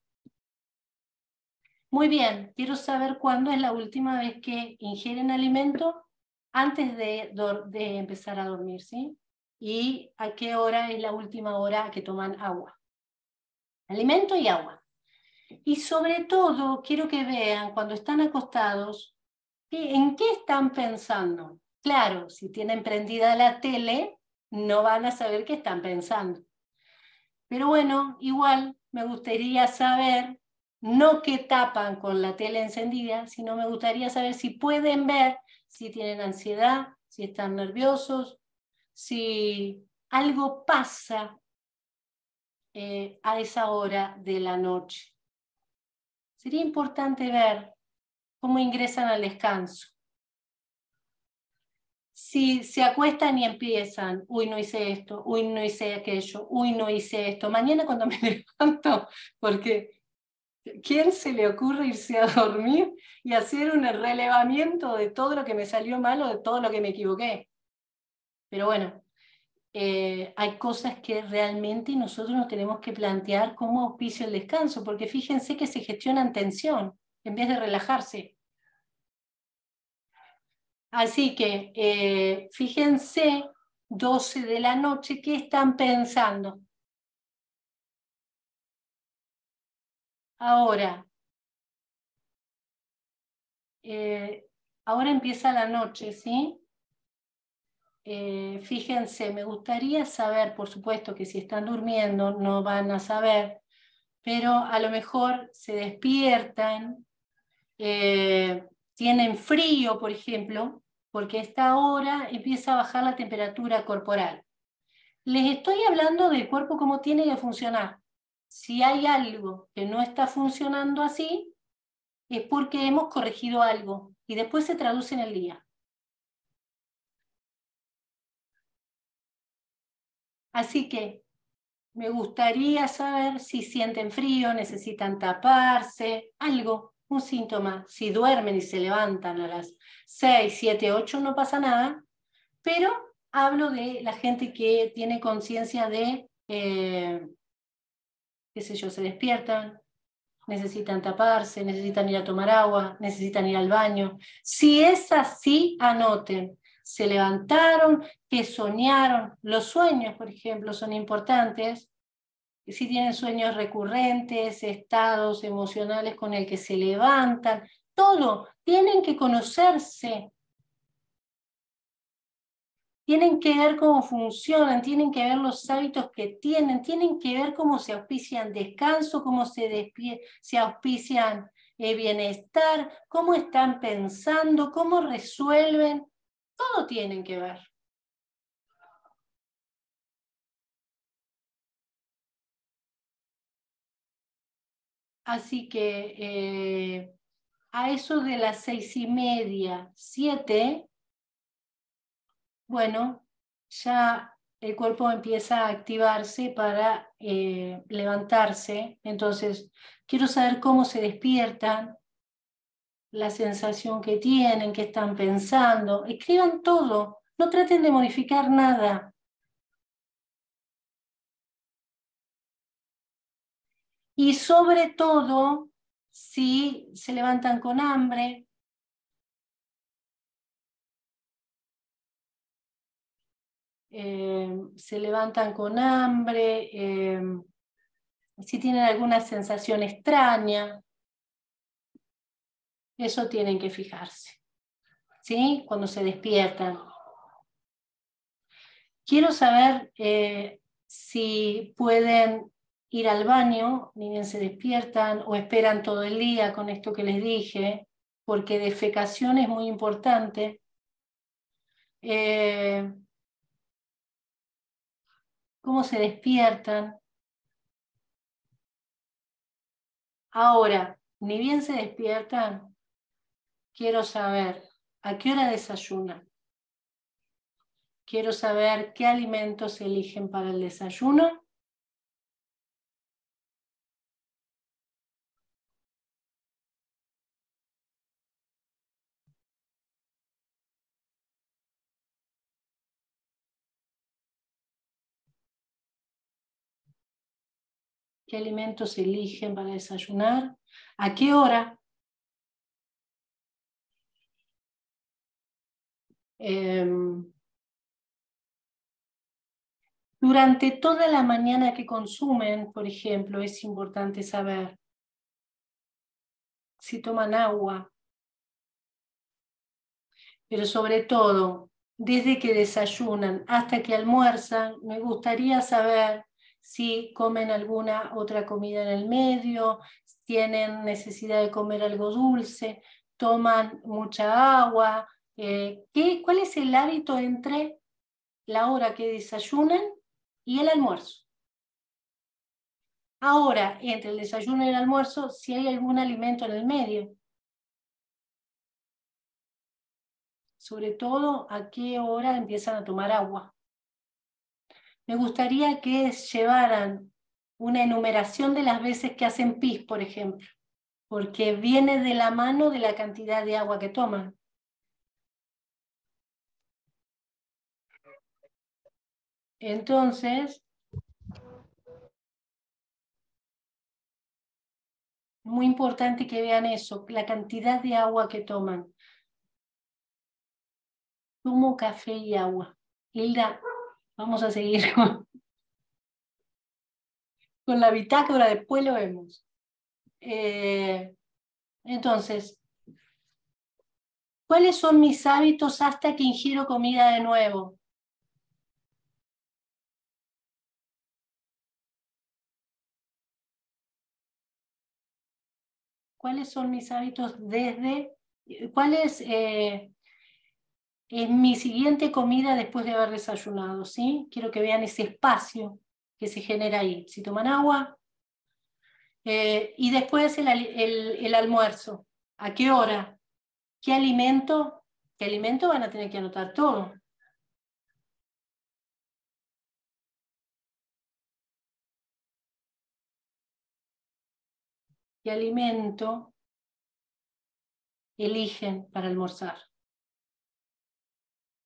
Muy bien, quiero saber cuándo es la última vez que ingieren alimento antes de empezar a dormir, ¿sí? Y a qué hora es la última hora que toman agua. Alimento y agua. Y sobre todo, quiero que vean cuando están acostados, ¿en qué están pensando? Claro, si tienen prendida la tele, no van a saber qué están pensando. Pero bueno, igual me gustaría saber, no qué tapan con la tele encendida, sino me gustaría saber si pueden ver, si tienen ansiedad, si están nerviosos, si algo pasa a esa hora de la noche. Sería importante ver cómo ingresan al descanso. si se acuestan y empiezan, uy, no hice esto, uy, no hice aquello, uy, no hice esto, mañana cuando me levanto, porque ¿quién se le ocurre irse a dormir y hacer un relevamiento de todo lo que me salió mal o de todo lo que me equivoqué? Pero bueno, hay cosas que realmente nosotros nos tenemos que plantear como auspicio el descanso, porque fíjense que se gestionan tensión en vez de relajarse. Así que fíjense, 12 de la noche, ¿qué están pensando? Ahora, ahora empieza la noche, ¿sí? Fíjense, me gustaría saber, por supuesto que si están durmiendo no van a saber, pero a lo mejor se despiertan, tienen frío, por ejemplo, porque a esta hora empieza a bajar la temperatura corporal. Les estoy hablando del cuerpo cómo tiene que funcionar. Si hay algo que no está funcionando así, es porque hemos corregido algo y después se traduce en el día. Así que me gustaría saber si sienten frío, necesitan taparse, algo, un síntoma. Si duermen y se levantan a las 6, 7, 8 no pasa nada, pero hablo de la gente que tiene conciencia de, qué sé yo, se despiertan, necesitan taparse, necesitan ir a tomar agua, necesitan ir al baño. Si es así, anoten. Se levantaron, que soñaron. Los sueños, por ejemplo, son importantes. Si tienen sueños recurrentes, estados emocionales con el que se levantan, todo, tienen que conocerse. Tienen que ver cómo funcionan, tienen que ver los hábitos que tienen que ver cómo se auspician descanso, cómo se auspician bienestar, cómo están pensando, cómo resuelven, todo tienen que ver. Así que a eso de las 6:30, 7, bueno, ya el cuerpo empieza a activarse para levantarse. Entonces, quiero saber cómo se despiertan, la sensación que tienen, qué están pensando. Escriban todo, no traten de modificar nada. Y sobre todo, si se levantan con hambre, se levantan con hambre, si tienen alguna sensación extraña, eso tienen que fijarse, ¿sí? Cuando se despiertan. Quiero saber si pueden ir al baño, ni bien se despiertan, o esperan todo el día con esto que les dije, porque defecación es muy importante. ¿Cómo se despiertan? Ahora, ni bien se despiertan, quiero saber a qué hora desayunan. Quiero saber qué alimentos eligen para el desayuno. ¿Qué alimentos eligen para desayunar? ¿A qué hora? Durante toda la mañana que consumen, por ejemplo, es importante saber si toman agua, pero sobre todo, desde que desayunan hasta que almuerzan, me gustaría saber si comen alguna otra comida en el medio, si tienen necesidad de comer algo dulce, toman mucha agua. ¿Cuál es el hábito entre la hora que desayunan y el almuerzo? Ahora, entre el desayuno y el almuerzo, si hay algún alimento en el medio. sobre todo a qué hora empiezan a tomar agua. Me gustaría que llevaran una enumeración de las veces que hacen pis, por ejemplo, porque viene de la mano de la cantidad de agua que toman. Entonces, muy importante que vean eso, la cantidad de agua que toman. Tomo café y agua. Hilda, vamos a seguir con la bitácora, después lo vemos. Entonces, ¿cuáles son mis hábitos hasta que ingiero comida de nuevo? ¿Cuáles son mis hábitos desde... ¿Cuál es mi siguiente comida después de haber desayunado? ¿Sí? Quiero que vean ese espacio que se genera ahí. Si toman agua. Y después el almuerzo. ¿A qué hora? ¿Qué alimento? ¿Qué alimento? Van a tener que anotar todo. ¿Qué alimento eligen para almorzar?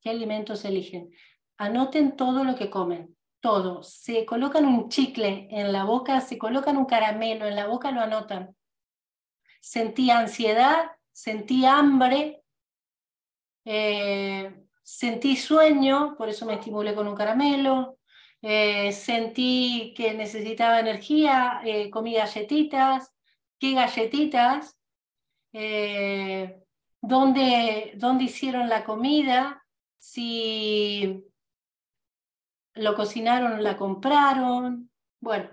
¿Qué alimentos eligen? Anoten todo lo que comen, todo. Se colocan un chicle en la boca, se colocan un caramelo en la boca, lo anotan. Sentí ansiedad, sentí hambre, sentí sueño, por eso me estimulé con un caramelo, sentí que necesitaba energía, comí galletitas. ¿Qué galletitas? ¿Dónde hicieron la comida? Si lo cocinaron, la compraron. Bueno,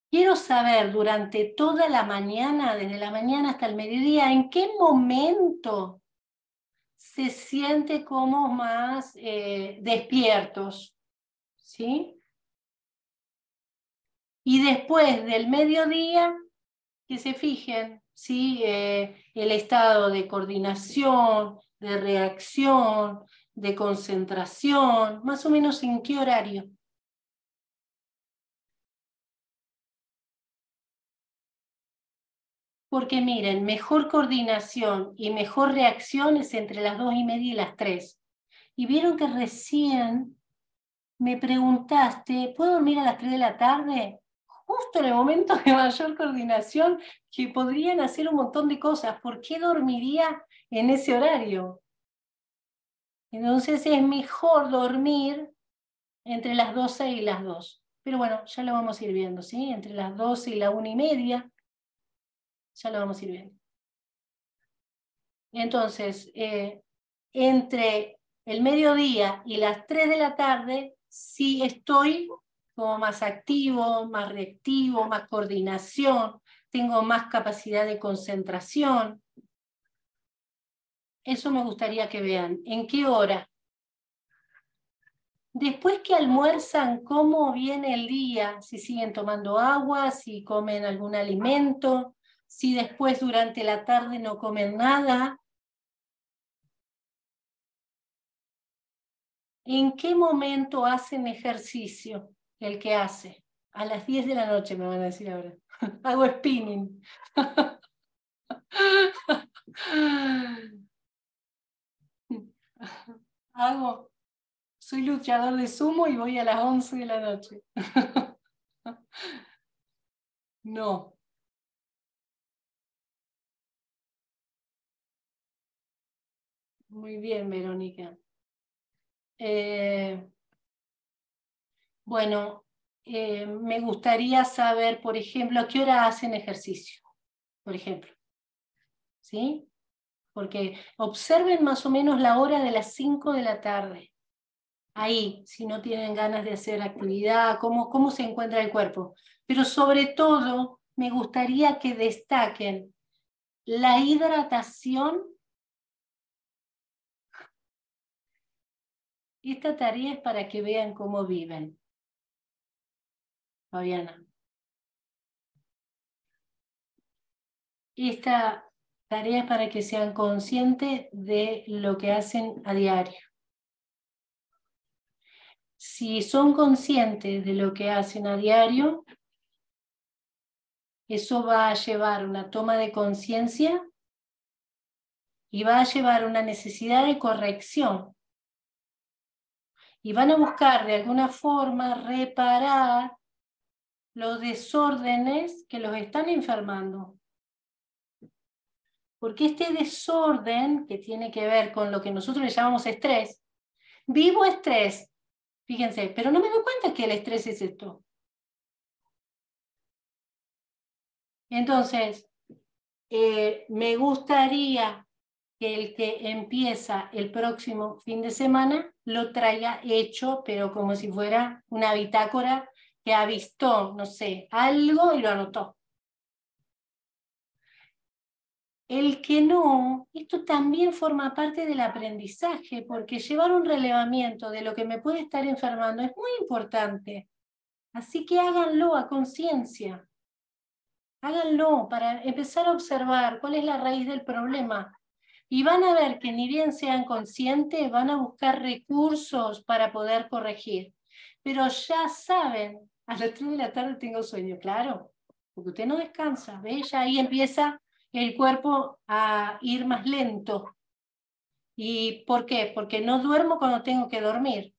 quiero saber durante toda la mañana, desde la mañana hasta el mediodía, en qué momento se siente como más despiertos, ¿sí? Y después del mediodía, que se fijen, ¿sí? El estado de coordinación, de reacción, de concentración, más o menos en qué horario. Porque miren, mejor coordinación y mejor reacción es entre las 2:30 y las 3. Y vieron que recién me preguntaste, ¿puedo dormir a las 3 de la tarde? Justo en el momento de mayor coordinación, que podrían hacer un montón de cosas. ¿Por qué dormiría en ese horario? Entonces es mejor dormir entre las 12 y las 2. Pero bueno, ya lo vamos a ir viendo, ¿sí? Entre las 12 y la 1:30, ya lo vamos a ir viendo. Entonces, entre el mediodía y las 3 de la tarde, sí estoy como más activo, más reactivo, más coordinación, tengo más capacidad de concentración. Eso me gustaría que vean. ¿En qué hora? Después que almuerzan, ¿cómo viene el día? Si siguen tomando agua, si comen algún alimento, si después durante la tarde no comen nada. ¿En qué momento hacen ejercicio el que hace? A las 10 de la noche me van a decir ahora. Hago spinning. Soy luchador de sumo y voy a las 11 de la noche. No. Muy bien, Verónica. Bueno, me gustaría saber, por ejemplo, a qué hora hacen ejercicio, por ejemplo. ¿Sí? Porque observen más o menos la hora de las 5 de la tarde. Ahí, si no tienen ganas de hacer actividad, cómo se encuentra el cuerpo. Pero sobre todo, me gustaría que destaquen la hidratación. Esta tarea es para que vean cómo viven. Fabiana. Esta Tareas para que sean conscientes de lo que hacen a diario. Si son conscientes de lo que hacen a diario, eso va a llevar una toma de conciencia y va a llevar una necesidad de corrección. Y van a buscar de alguna forma reparar los desórdenes que los están enfermando. Porque este desorden, que tiene que ver con lo que nosotros le llamamos estrés, vivo estrés, fíjense, pero no me doy cuenta que el estrés es esto. Entonces, me gustaría que el que empieza el próximo fin de semana lo traiga hecho, pero como si fuera una bitácora que avistó, no sé, algo y lo anotó. El que no, esto también forma parte del aprendizaje, porque llevar un relevamiento de lo que me puede estar enfermando es muy importante. Así que háganlo a conciencia. Háganlo para empezar a observar cuál es la raíz del problema. Y van a ver que ni bien sean conscientes, van a buscar recursos para poder corregir. Pero ya saben, a las 3 de la tarde tengo sueño, claro, porque usted no descansa, ¿ve? Ya ahí empieza el cuerpo a ir más lento. ¿Y por qué? Porque no duermo cuando tengo que dormir.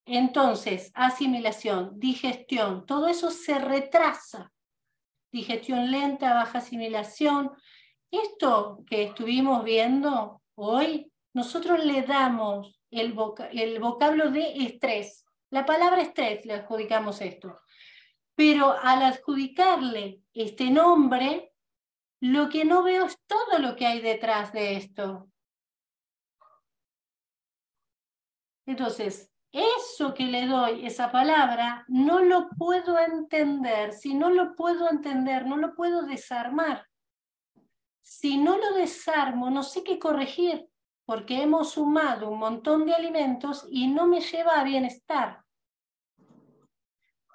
Entonces, asimilación, digestión, todo eso se retrasa. Digestión lenta, baja asimilación. Esto que estuvimos viendo hoy, nosotros le damos el vocablo de estrés. La palabra estrés le adjudicamos esto. Pero al adjudicarle este nombre, lo que no veo es todo lo que hay detrás de esto. Entonces, eso que le doy, esa palabra, no lo puedo entender. Si no lo puedo entender, no lo puedo desarmar. Si no lo desarmo, no sé qué corregir, porque hemos sumado un montón de alimentos y no me lleva a bienestar.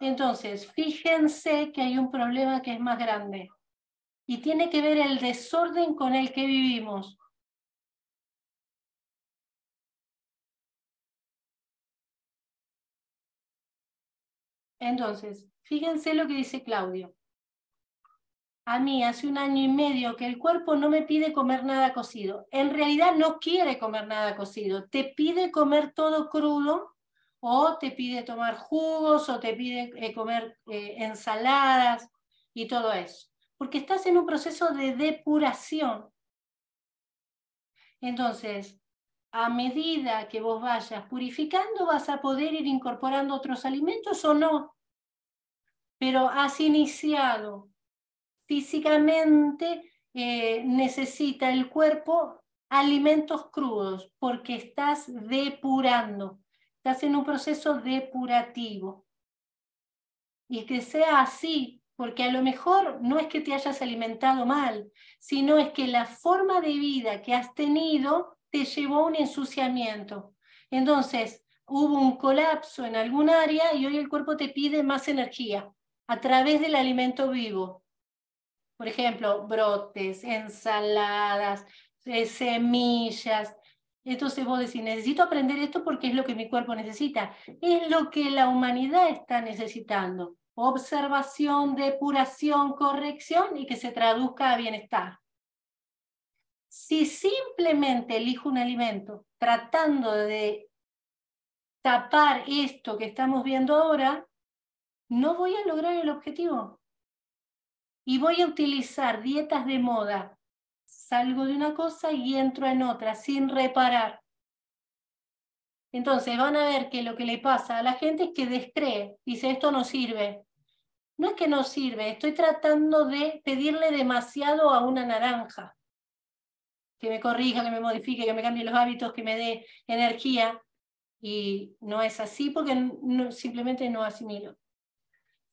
Entonces, fíjense que hay un problema que es más grande y tiene que ver el desorden con el que vivimos. Entonces, fíjense lo que dice Claudio. A mí hace 1 año y medio que el cuerpo no me pide comer nada cocido. En realidad no quiere comer nada cocido. Te pide comer todo crudo, o te pide tomar jugos, o te pide comer ensaladas y todo eso. Porque estás en un proceso de depuración. Entonces, a medida que vos vayas purificando, vas a poder ir incorporando otros alimentos o no. Pero has iniciado. Físicamente necesita el cuerpo alimentos crudos porque estás depurando, estás en un proceso depurativo. Y que sea así, porque a lo mejor no es que te hayas alimentado mal, sino es que la forma de vida que has tenido te llevó a un ensuciamiento. Entonces, hubo un colapso en algún área y hoy el cuerpo te pide más energía a través del alimento vivo. Por ejemplo, brotes, ensaladas, semillas. Entonces vos decís, necesito aprender esto porque es lo que mi cuerpo necesita. Es lo que la humanidad está necesitando. Observación, depuración, corrección y que se traduzca a bienestar. Si simplemente elijo un alimento tratando de tapar esto que estamos viendo ahora, no voy a lograr el objetivo. Y voy a utilizar dietas de moda. Salgo de una cosa y entro en otra sin reparar. Entonces van a ver que lo que le pasa a la gente es que descree. Dice, esto no sirve. No es que no sirve, estoy tratando de pedirle demasiado a una naranja. Que me corrija, que me modifique, que me cambie los hábitos, que me dé energía. Y no es así porque simplemente no asimilo.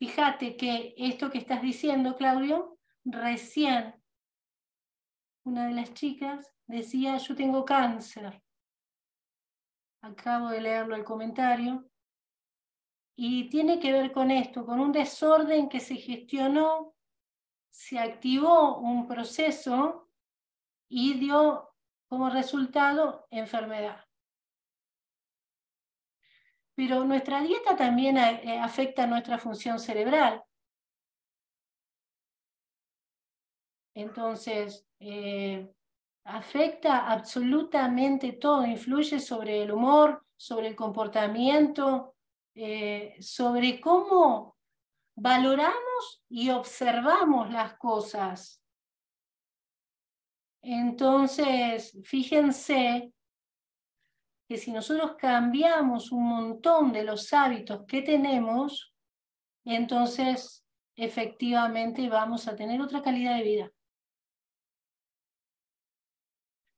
Fíjate que esto que estás diciendo, Claudio, recién una de las chicas decía, yo tengo cáncer. Acabo de leerlo el comentario. Y tiene que ver con esto, con un desorden que se gestionó, se activó un proceso y dio como resultado enfermedad. Pero nuestra dieta también afecta nuestra función cerebral. Entonces, afecta absolutamente todo, influye sobre el humor, sobre el comportamiento, sobre cómo valoramos y observamos las cosas. Entonces, fíjense que si nosotros cambiamos un montón de los hábitos que tenemos, entonces efectivamente vamos a tener otra calidad de vida.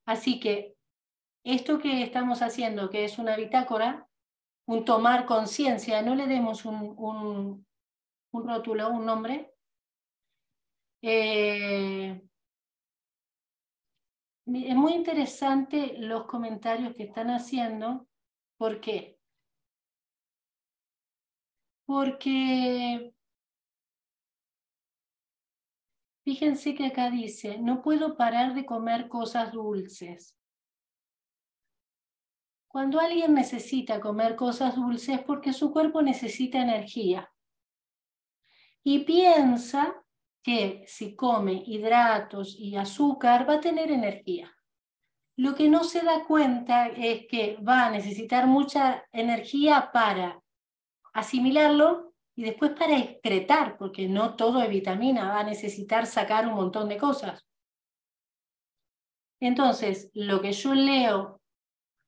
Así que esto que estamos haciendo, que es una bitácora, un tomar conciencia, no le demos un rótulo, un nombre. Es muy interesante los comentarios que están haciendo. ¿Por qué? Porque fíjense que acá dice, no puedo parar de comer cosas dulces. Cuando alguien necesita comer cosas dulces es porque su cuerpo necesita energía. Y piensa que si come hidratos y azúcar va a tener energía. Lo que no se da cuenta es que va a necesitar mucha energía para asimilarlo y después para excretar, porque no todo es vitamina, va a necesitar sacar un montón de cosas. Entonces, lo que yo leo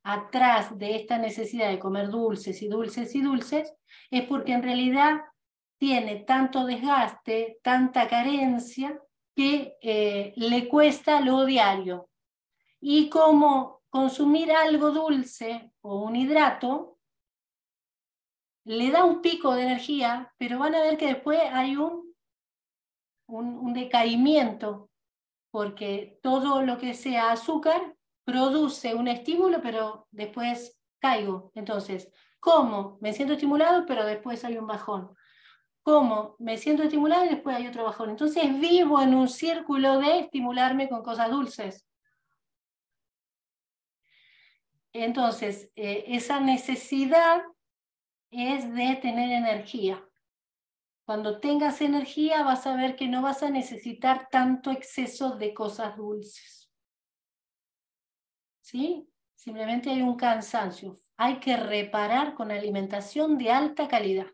atrás de esta necesidad de comer dulces y dulces y dulces es porque en realidad tiene tanto desgaste, tanta carencia, que le cuesta lo diario. Y como consumir algo dulce o un hidrato le da un pico de energía, pero van a ver que después hay un decaimiento, porque todo lo que sea azúcar produce un estímulo, pero después caigo. Entonces, como me siento estimulado, pero después hay un bajón. Como me siento estimulado y después hay otro bajón. Entonces vivo en un círculo de estimularme con cosas dulces. Entonces, esa necesidad es de tener energía. Cuando tengas energía vas a ver que no vas a necesitar tanto exceso de cosas dulces. ¿Sí? Simplemente hay un cansancio. Hay que reparar con alimentación de alta calidad.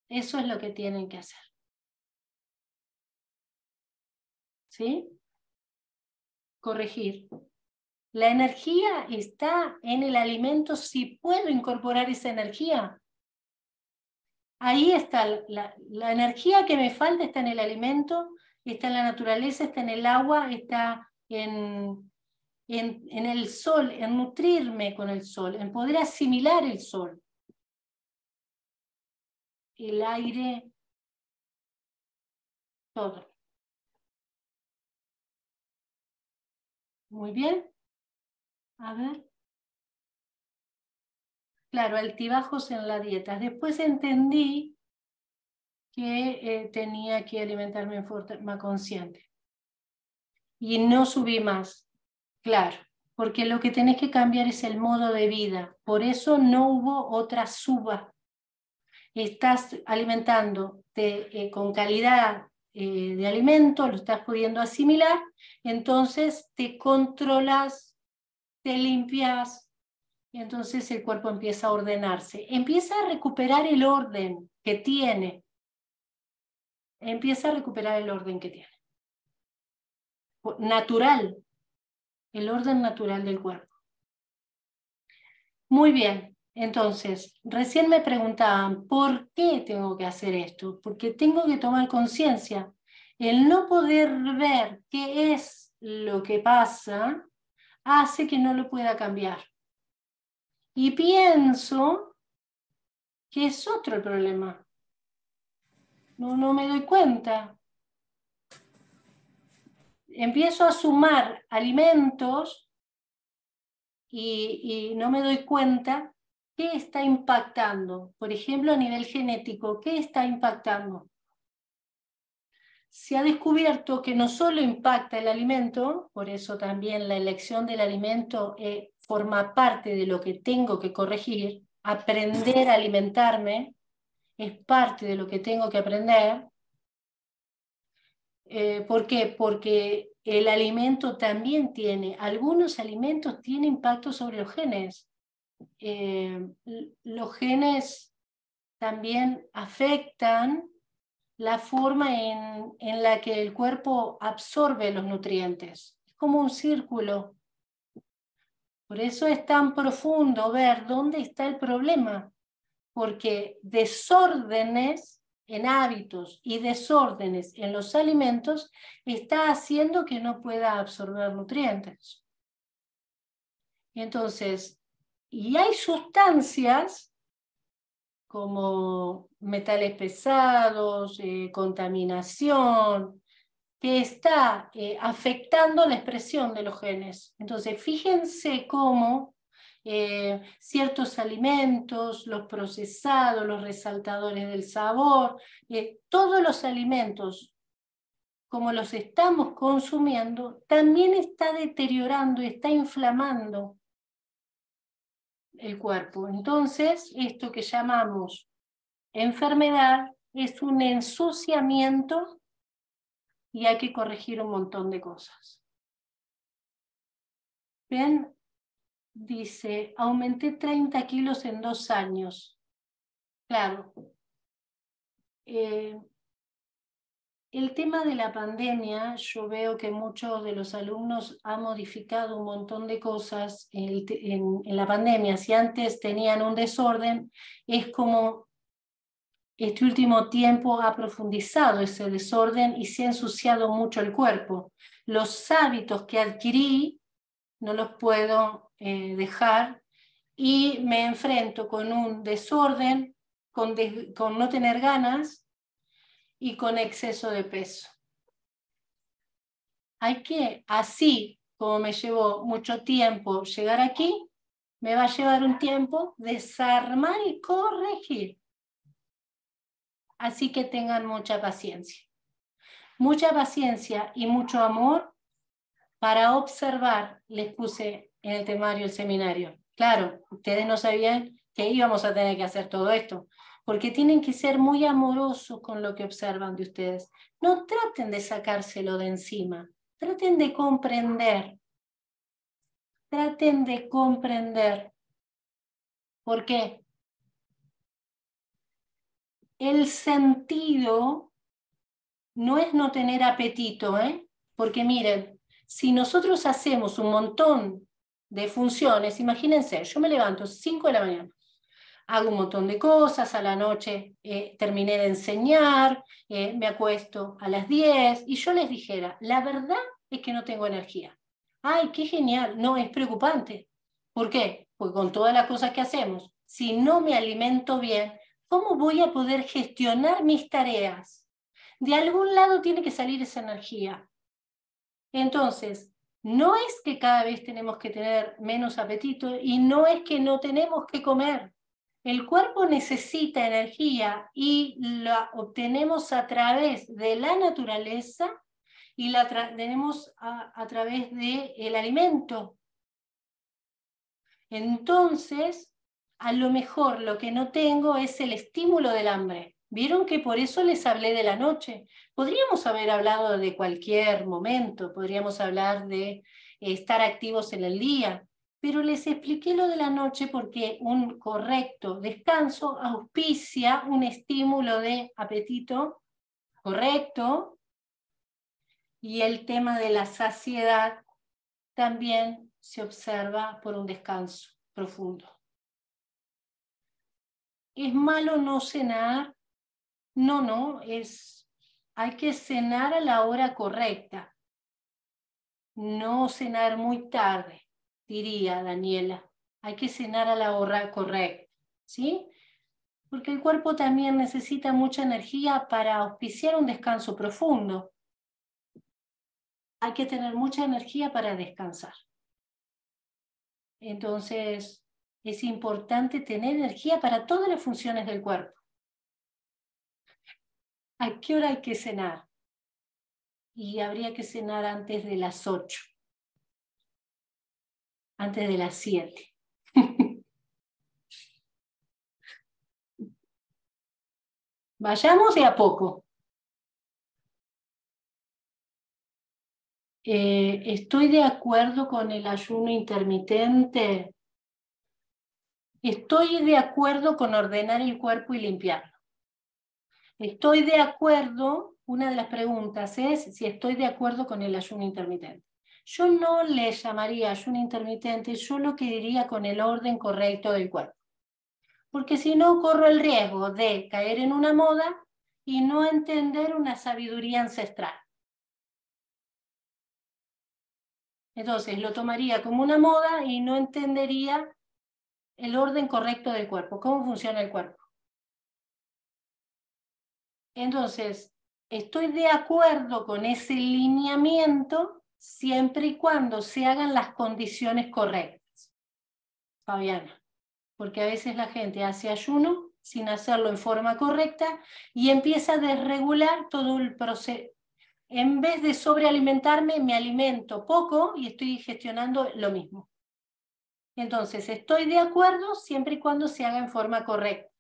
Eso es lo que tienen que hacer. ¿Sí? Corregir. La energía está en el alimento. Si puedo incorporar esa energía, ahí está la energía que me falta, está en el alimento, está en la naturaleza, está en el agua, está en el sol, en nutrirme con el sol, en poder asimilar el sol, el aire, todo. Muy bien. A ver. Claro, altibajos en la dieta. Después entendí que tenía que alimentarme en forma consciente. Y no subí más. Claro, porque lo que tenés que cambiar es el modo de vida. Por eso no hubo otra suba. Estás alimentándote con calidad de alimento, lo estás pudiendo asimilar, entonces te controlas, te limpias, y entonces el cuerpo empieza a ordenarse. Empieza a recuperar el orden que tiene. Empieza a recuperar el orden que tiene. Natural, el orden natural del cuerpo. Muy bien, entonces, recién me preguntaban, ¿por qué tengo que hacer esto? Porque tengo que tomar conciencia. El no poder ver qué es lo que pasa hace que no lo pueda cambiar. Y pienso que es otro el problema. No me doy cuenta. Empiezo a sumar alimentos y no me doy cuenta qué está impactando. Por ejemplo, a nivel genético, ¿qué está impactando? se ha descubierto que no solo impacta el alimento, por eso también la elección del alimento forma parte de lo que tengo que corregir. Aprender a alimentarme es parte de lo que tengo que aprender. ¿Por qué? Porque el alimento también algunos alimentos tienen impacto sobre los genes. Los genes también afectan la forma en la que el cuerpo absorbe los nutrientes. Es como un círculo. Por eso es tan profundo ver dónde está el problema, porque desórdenes en hábitos y desórdenes en los alimentos está haciendo que no pueda absorber nutrientes. Entonces, y hay sustancias como metales pesados, contaminación, que está afectando la expresión de los genes. Entonces, fíjense cómo ciertos alimentos, los procesados, los resaltadores del sabor, todos los alimentos, como los estamos consumiendo, también está deteriorando, está inflamando el cuerpo. Entonces, esto que llamamos enfermedad es un ensuciamiento y hay que corregir un montón de cosas. ¿Ven? Dice, aumenté 30 kilos en 2 años. Claro. El tema de la pandemia, yo veo que muchos de los alumnos han modificado un montón de cosas en la pandemia. Si antes tenían un desorden, es como este último tiempo ha profundizado ese desorden y se ha ensuciado mucho el cuerpo. Los hábitos que adquirí no los puedo dejar y me enfrento con un desorden, con no tener ganas y con exceso de peso. Hay que, así como me llevó mucho tiempo llegar aquí, me va a llevar un tiempo desarmar y corregir. Así que tengan mucha paciencia. Mucha paciencia y mucho amor para observar. Les puse en el temario el seminario. Claro, ustedes no sabían que íbamos a tener que hacer todo esto, porque tienen que ser muy amorosos con lo que observan de ustedes. No traten de sacárselo de encima, traten de comprender. Traten de comprender. ¿Por qué? El sentido no es no tener apetito, porque miren, si nosotros hacemos un montón de funciones, imagínense, yo me levanto 5 de la mañana, hago un montón de cosas, a la noche terminé de enseñar, me acuesto a las 10, y yo les dijera, la verdad es que no tengo energía. ¡Ay, qué genial! No, es preocupante. ¿Por qué? Porque con todas las cosas que hacemos, si no me alimento bien, ¿cómo voy a poder gestionar mis tareas? De algún lado tiene que salir esa energía. Entonces, no es que cada vez tenemos que tener menos apetito y no es que no tenemos que comer. El cuerpo necesita energía y la obtenemos a través de la naturaleza y la tenemos a través del alimento. Entonces, a lo mejor lo que no tengo es el estímulo del hambre. ¿Vieron que por eso les hablé de la noche? Podríamos haber hablado de cualquier momento, podríamos hablar de estar activos en el día, pero les expliqué lo de la noche porque un correcto descanso auspicia un estímulo de apetito correcto y el tema de la saciedad también se observa por un descanso profundo. ¿Es malo no cenar? No, hay que cenar a la hora correcta. No cenar muy tarde, diría Daniela. Hay que cenar a la hora correcta, ¿sí? Porque el cuerpo también necesita mucha energía para auspiciar un descanso profundo. Hay que tener mucha energía para descansar. Entonces, es importante tener energía para todas las funciones del cuerpo. ¿A qué hora hay que cenar? y habría que cenar antes de las 8, antes de las 7. Vayamos de a poco. ¿Estoy de acuerdo con el ayuno intermitente? Estoy de acuerdo con ordenar el cuerpo y limpiarlo. Estoy de acuerdo, una de las preguntas es si estoy de acuerdo con el ayuno intermitente. Yo no le llamaría ayuno intermitente, yo lo que diría con el orden correcto del cuerpo. Porque si no, corro el riesgo de caer en una moda y no entender una sabiduría ancestral. Entonces lo tomaría como una moda y no entendería el orden correcto del cuerpo, cómo funciona el cuerpo. Entonces, estoy de acuerdo con ese lineamiento siempre y cuando se hagan las condiciones correctas, Fabiana, porque a veces la gente hace ayuno sin hacerlo en forma correcta y empieza a desregular todo el proceso. En vez de sobrealimentarme, me alimento poco y estoy gestionando lo mismo. Entonces, estoy de acuerdo siempre y cuando se haga en forma correcta,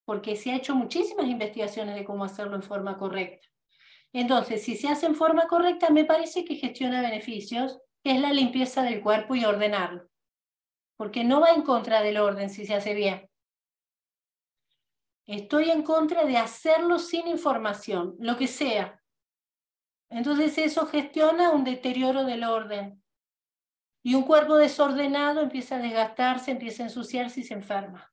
porque se ha hecho muchísimas investigaciones de cómo hacerlo en forma correcta. Entonces, si se hace en forma correcta, me parece que gestiona beneficios, que es la limpieza del cuerpo y ordenarlo, porque no va en contra del orden si se hace bien. Estoy en contra de hacerlo sin información, lo que sea. Entonces eso gestiona un deterioro del orden. Y un cuerpo desordenado empieza a desgastarse, empieza a ensuciarse y se enferma.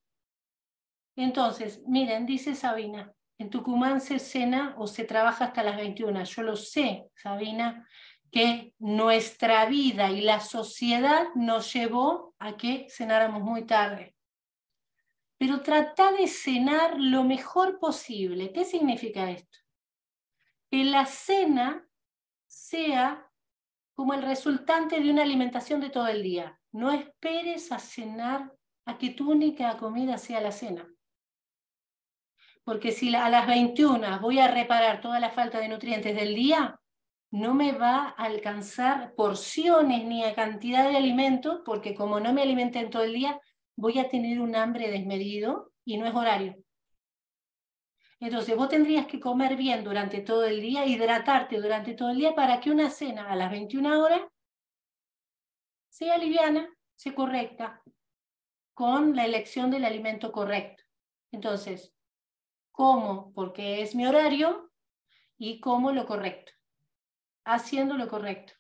Entonces, miren, dice Sabina, en Tucumán se cena o se trabaja hasta las 21. Yo lo sé, Sabina, que nuestra vida y la sociedad nos llevó a que cenáramos muy tarde. Pero trata de cenar lo mejor posible. ¿Qué significa esto? Que la cena sea como el resultante de una alimentación de todo el día. No esperes a cenar, a que tu única comida sea la cena. Porque si a las 21 voy a reparar toda la falta de nutrientes del día, no me va a alcanzar porciones ni a cantidad de alimentos, porque como no me alimenten todo el día, voy a tener un hambre desmedido y no es horario. Entonces vos tendrías que comer bien durante todo el día, hidratarte durante todo el día para que una cena a las 21 horas sea liviana, sea correcta, con la elección del alimento correcto. Entonces, como porque es mi horario y como lo correcto, haciendo lo correcto.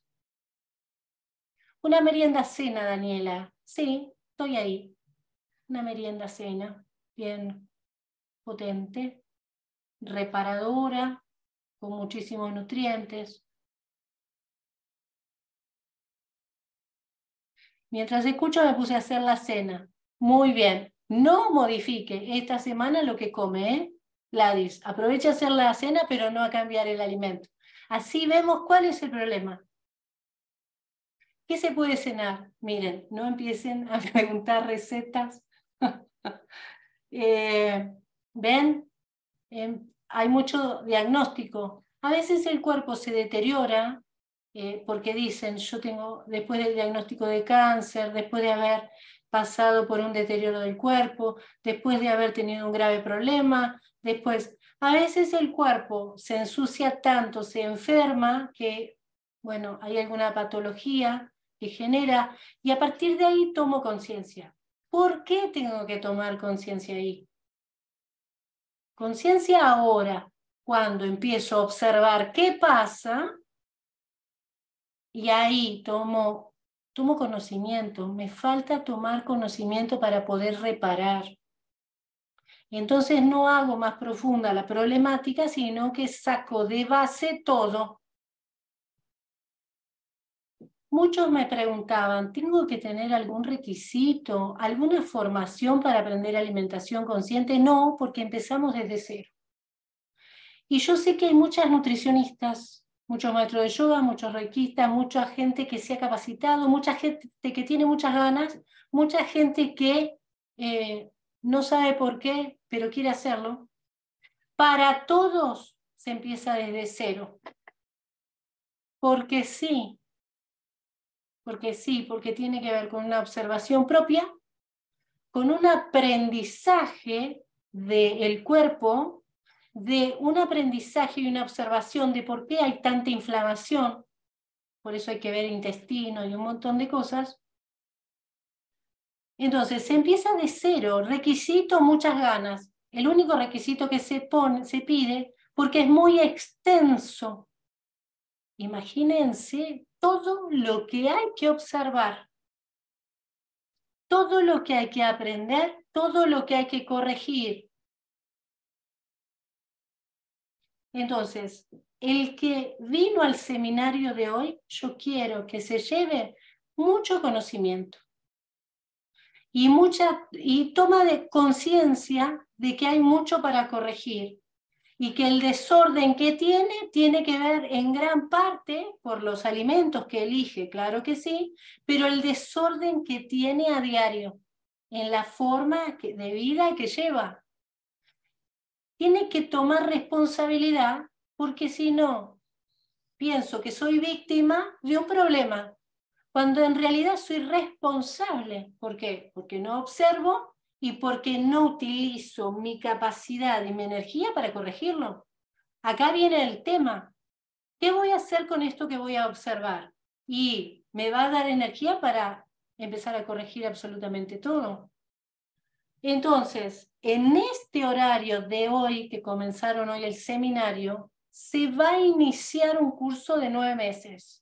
Una merienda cena, Daniela. Sí, estoy ahí. Una merienda cena, bien potente, reparadora, con muchísimos nutrientes. Mientras escucho me puse a hacer la cena. Muy bien. No modifique esta semana lo que come, ¿eh? Gladys, aprovecha a hacer la cena, pero no a cambiar el alimento. Así vemos cuál es el problema. ¿Qué se puede cenar? Miren, no empiecen a preguntar recetas. ¿Ven? Hay mucho diagnóstico. A veces el cuerpo se deteriora porque dicen, yo tengo, después del diagnóstico de cáncer, después de haber pasado por un deterioro del cuerpo, después de haber tenido un grave problema, después, a veces el cuerpo se ensucia tanto, se enferma, que, bueno, hay alguna patología que genera, y a partir de ahí tomo conciencia. ¿Por qué tengo que tomar conciencia ahí? Conciencia ahora, cuando empiezo a observar qué pasa, y ahí tomo conocimiento. Me falta tomar conocimiento para poder reparar. Entonces no hago más profunda la problemática, sino que saco de base todo. Muchos me preguntaban, ¿tengo que tener algún requisito, alguna formación para aprender alimentación consciente? No, porque empezamos desde cero. Y yo sé que hay muchas nutricionistas, muchos maestros de yoga, muchos reikistas, mucha gente que se ha capacitado, mucha gente que tiene muchas ganas, mucha gente que no sabe por qué, pero quiere hacerlo. Para todos se empieza desde cero. porque sí, porque tiene que ver con una observación propia, con un aprendizaje del cuerpo, de un aprendizaje y una observación de por qué hay tanta inflamación, por eso hay que ver intestino y un montón de cosas. Entonces, se empieza de cero, requisito, muchas ganas. El único requisito que se pide, porque es muy extenso. Imagínense todo lo que hay que observar, todo lo que hay que aprender, todo lo que hay que corregir. Entonces, el que vino al seminario de hoy, yo quiero que se lleve mucho conocimiento y toma de conciencia de que hay mucho para corregir y que el desorden que tiene que ver en gran parte por los alimentos que elige, claro que sí, pero el desorden que tiene a diario, en la forma de vida que lleva. Tiene que tomar responsabilidad, porque si no, pienso que soy víctima de un problema, cuando en realidad soy responsable. ¿Por qué? Porque no observo y porque no utilizo mi capacidad y mi energía para corregirlo. Acá viene el tema. ¿Qué voy a hacer con esto que voy a observar? Y me va a dar energía para empezar a corregir absolutamente todo. Entonces, en este horario de hoy, que comenzaron hoy el seminario, se va a iniciar un curso de 9 meses.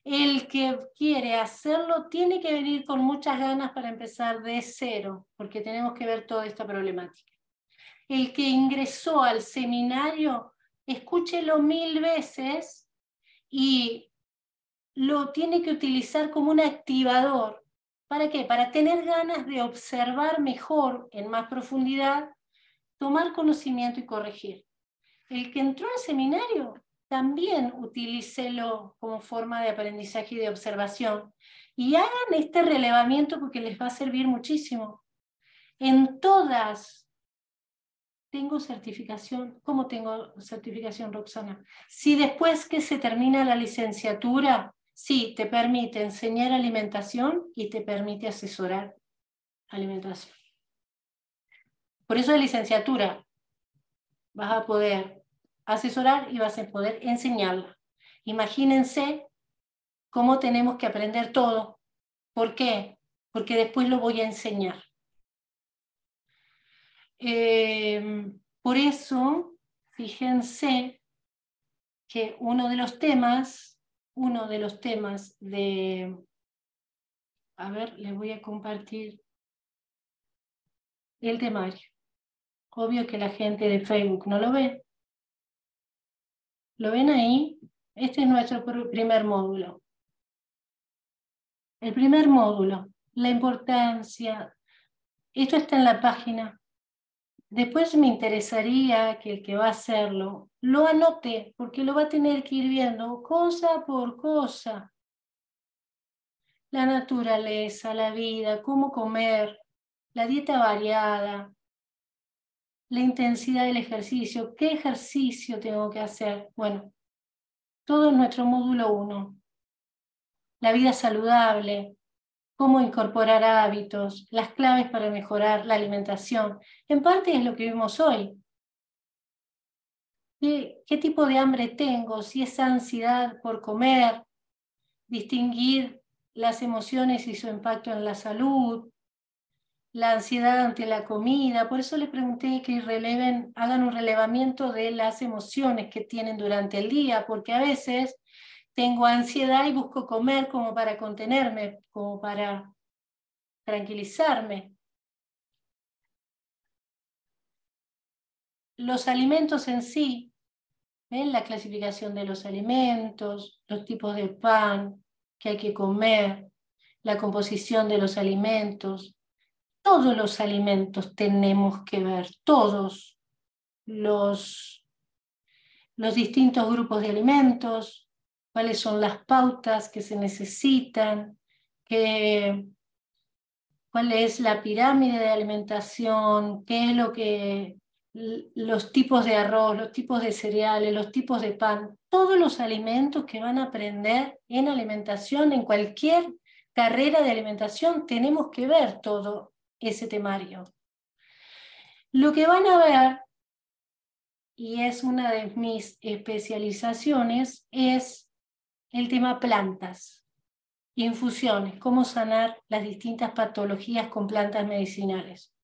El que quiere hacerlo tiene que venir con muchas ganas para empezar de cero, porque tenemos que ver toda esta problemática. El que ingresó al seminario, escúchelo 1000 veces y lo tiene que utilizar como un activador. ¿Para qué? Para tener ganas de observar mejor, en más profundidad, tomar conocimiento y corregir. El que entró al seminario, también utilícelo como forma de aprendizaje y de observación. Y hagan este relevamiento porque les va a servir muchísimo. En todas, tengo certificación. ¿Cómo tengo certificación, Roxana? Si después que se termina la licenciatura, sí, te permite enseñar alimentación y te permite asesorar alimentación. Por eso de licenciatura vas a poder asesorar y vas a poder enseñarla. Imagínense cómo tenemos que aprender todo. ¿Por qué? Porque después lo voy a enseñar. Por eso, fíjense que uno de los temas de... A ver, les voy a compartir el temario. Obvio que la gente de Facebook no lo ve. ¿Lo ven ahí? Este es nuestro primer módulo. El primer módulo, la importancia. Esto está en la página. Después me interesaría que el que va a hacerlo lo anote, porque lo va a tener que ir viendo cosa por cosa. La naturaleza, la vida, cómo comer, la dieta variada, la intensidad del ejercicio, qué ejercicio tengo que hacer. Bueno, todo en nuestro módulo 1. La vida saludable, cómo incorporar hábitos, las claves para mejorar la alimentación. En parte es lo que vimos hoy. ¿Qué tipo de hambre tengo? Si es ansiedad por comer, distinguir las emociones y su impacto en la salud, la ansiedad ante la comida. Por eso les pregunté que hagan un relevamiento de las emociones que tienen durante el día, porque a veces tengo ansiedad y busco comer como para contenerme, como para tranquilizarme. Los alimentos en sí, ¿ven? La clasificación de los alimentos, los tipos de pan que hay que comer, la composición de los alimentos. Todos los alimentos tenemos que ver, todos los distintos grupos de alimentos, cuáles son las pautas que se necesitan, cuál es la pirámide de alimentación, qué es lo que los tipos de arroz, los tipos de cereales, los tipos de pan, todos los alimentos que van a aprender en alimentación, en cualquier carrera de alimentación, tenemos que ver todo ese temario. Lo que van a ver, y es una de mis especializaciones, es el tema plantas, infusiones, cómo sanar las distintas patologías con plantas medicinales.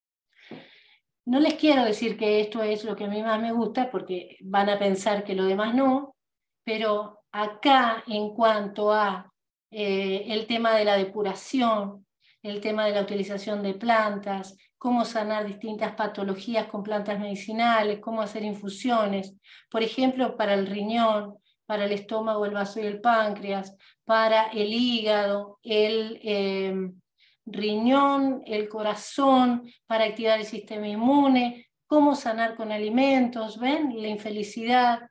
No les quiero decir que esto es lo que a mí más me gusta, porque van a pensar que lo demás no, pero acá en cuanto a el tema de la depuración, el tema de la utilización de plantas, cómo sanar distintas patologías con plantas medicinales, cómo hacer infusiones, por ejemplo, para el riñón, para el estómago, el vaso y el páncreas, para el hígado, el riñón, el corazón, para activar el sistema inmune, cómo sanar con alimentos, ¿ven? La infelicidad,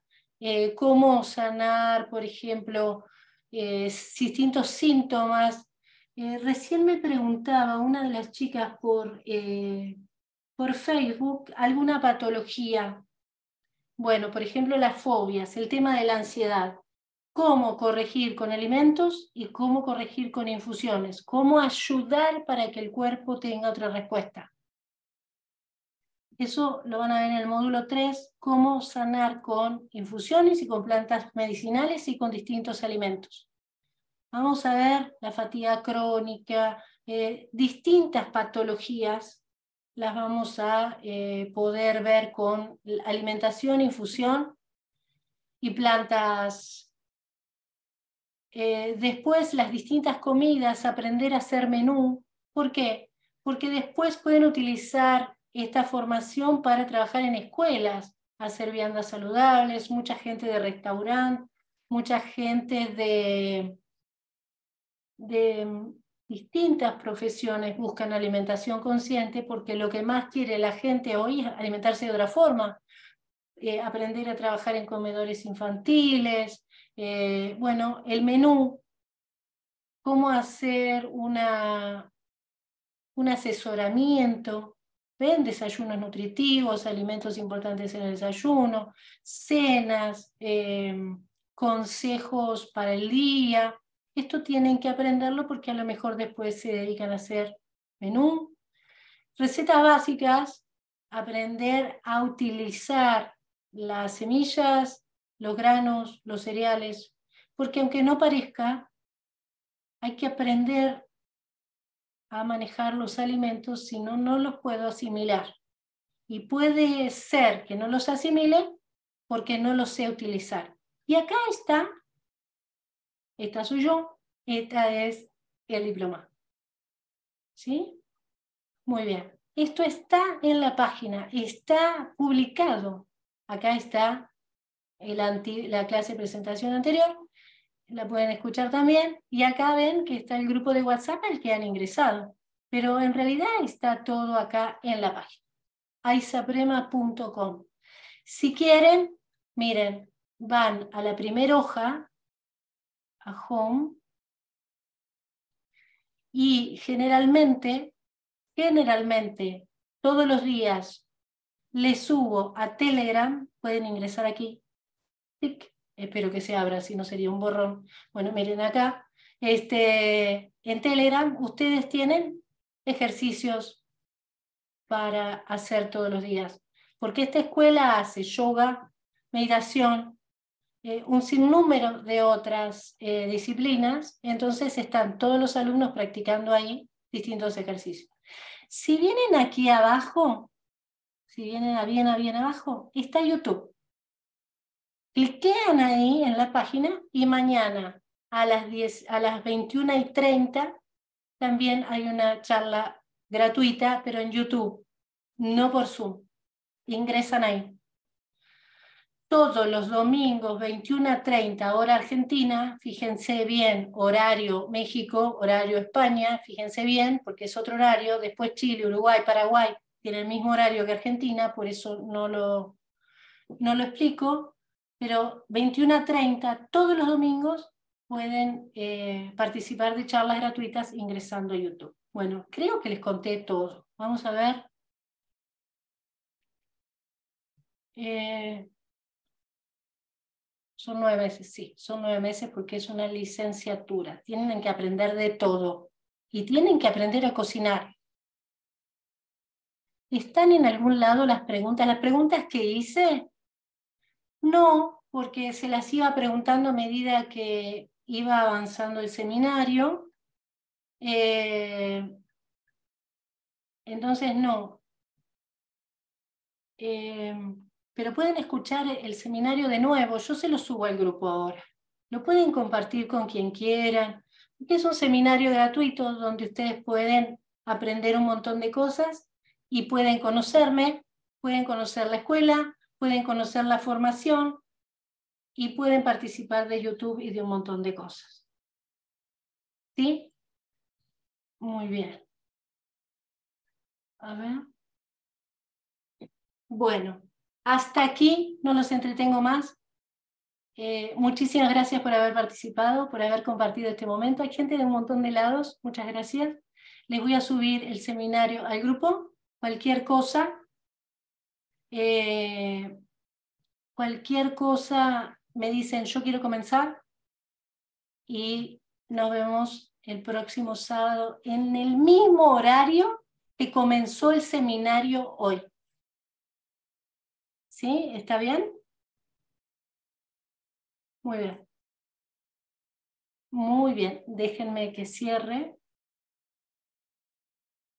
cómo sanar, por ejemplo, distintos síntomas. Recién me preguntaba una de las chicas por Facebook alguna patología. Bueno, por ejemplo, las fobias, el tema de la ansiedad. Cómo corregir con alimentos y cómo corregir con infusiones. Cómo ayudar para que el cuerpo tenga otra respuesta. Eso lo van a ver en el módulo 3, cómo sanar con infusiones y con plantas medicinales y con distintos alimentos. Vamos a ver la fatiga crónica, distintas patologías, las vamos a poder ver con alimentación, infusión y plantas. Después las distintas comidas, aprender a hacer menú. ¿Por qué? Porque después pueden utilizar esta formación para trabajar en escuelas, hacer viandas saludables, mucha gente de restaurante, mucha gente de distintas profesiones buscan alimentación consciente, porque lo que más quiere la gente hoy es alimentarse de otra forma, aprender a trabajar en comedores infantiles, bueno, el menú, cómo hacer un asesoramiento, ¿ven? Desayunos nutritivos, alimentos importantes en el desayuno, cenas, consejos para el día. Esto tienen que aprenderlo porque a lo mejor después se dedican a hacer menú. Recetas básicas, aprender a utilizar las semillas, los granos, los cereales, porque aunque no parezca, hay que aprender a manejar los alimentos, si no, no los puedo asimilar. Y puede ser que no los asimile porque no los sé utilizar. Y acá está, esta soy yo, esta es el diploma. ¿Sí? Muy bien. Esto está en la página, está publicado. Acá está la clase de presentación anterior, la pueden escuchar también, y acá ven que está el grupo de WhatsApp al que han ingresado, pero en realidad está todo acá en la página, aisaprema.com. Si quieren, miren, van a la primera hoja, a Home, y generalmente, todos los días les subo a Telegram, pueden ingresar aquí, tic, espero que se abra, si no sería un borrón. Bueno, miren acá, en Telegram ustedes tienen ejercicios para hacer todos los días, porque esta escuela hace yoga, meditación, un sinnúmero de otras disciplinas, entonces están todos los alumnos practicando ahí distintos ejercicios. Si vienen aquí abajo, si vienen bien abajo, está YouTube. Cliquean ahí en la página y mañana a las 21:30 también hay una charla gratuita, pero en YouTube, no por Zoom. Ingresan ahí. Todos los domingos, 21:30, hora Argentina, fíjense bien, horario México, horario España, fíjense bien, porque es otro horario, después Chile, Uruguay, Paraguay, tienen el mismo horario que Argentina, por eso no lo explico, pero 21:30, todos los domingos, pueden participar de charlas gratuitas ingresando a YouTube. Bueno, creo que les conté todo. Vamos a ver. Son 9 meses, sí, son 9 meses porque es una licenciatura. Tienen que aprender de todo y tienen que aprender a cocinar. ¿Están en algún lado las preguntas? ¿Las preguntas que hice? No, porque se las iba preguntando a medida que iba avanzando el seminario. Entonces no. Pero pueden escuchar el seminario de nuevo. Yo se lo subo al grupo ahora. Lo pueden compartir con quien quieran. Porque es un seminario gratuito donde ustedes pueden aprender un montón de cosas y pueden conocerme, pueden conocer la escuela, pueden conocer la formación y pueden participar de YouTube y de un montón de cosas. ¿Sí? Muy bien. A ver. Bueno, hasta aquí, no los entretengo más. Muchísimas gracias por haber participado, por haber compartido este momento. Hay gente de un montón de lados, muchas gracias. Les voy a subir el seminario al grupo. Cualquier cosa me dicen, yo quiero comenzar, y nos vemos el próximo sábado en el mismo horario que comenzó el seminario hoy. ¿Sí? ¿Está bien? Muy bien. Muy bien. Déjenme que cierre.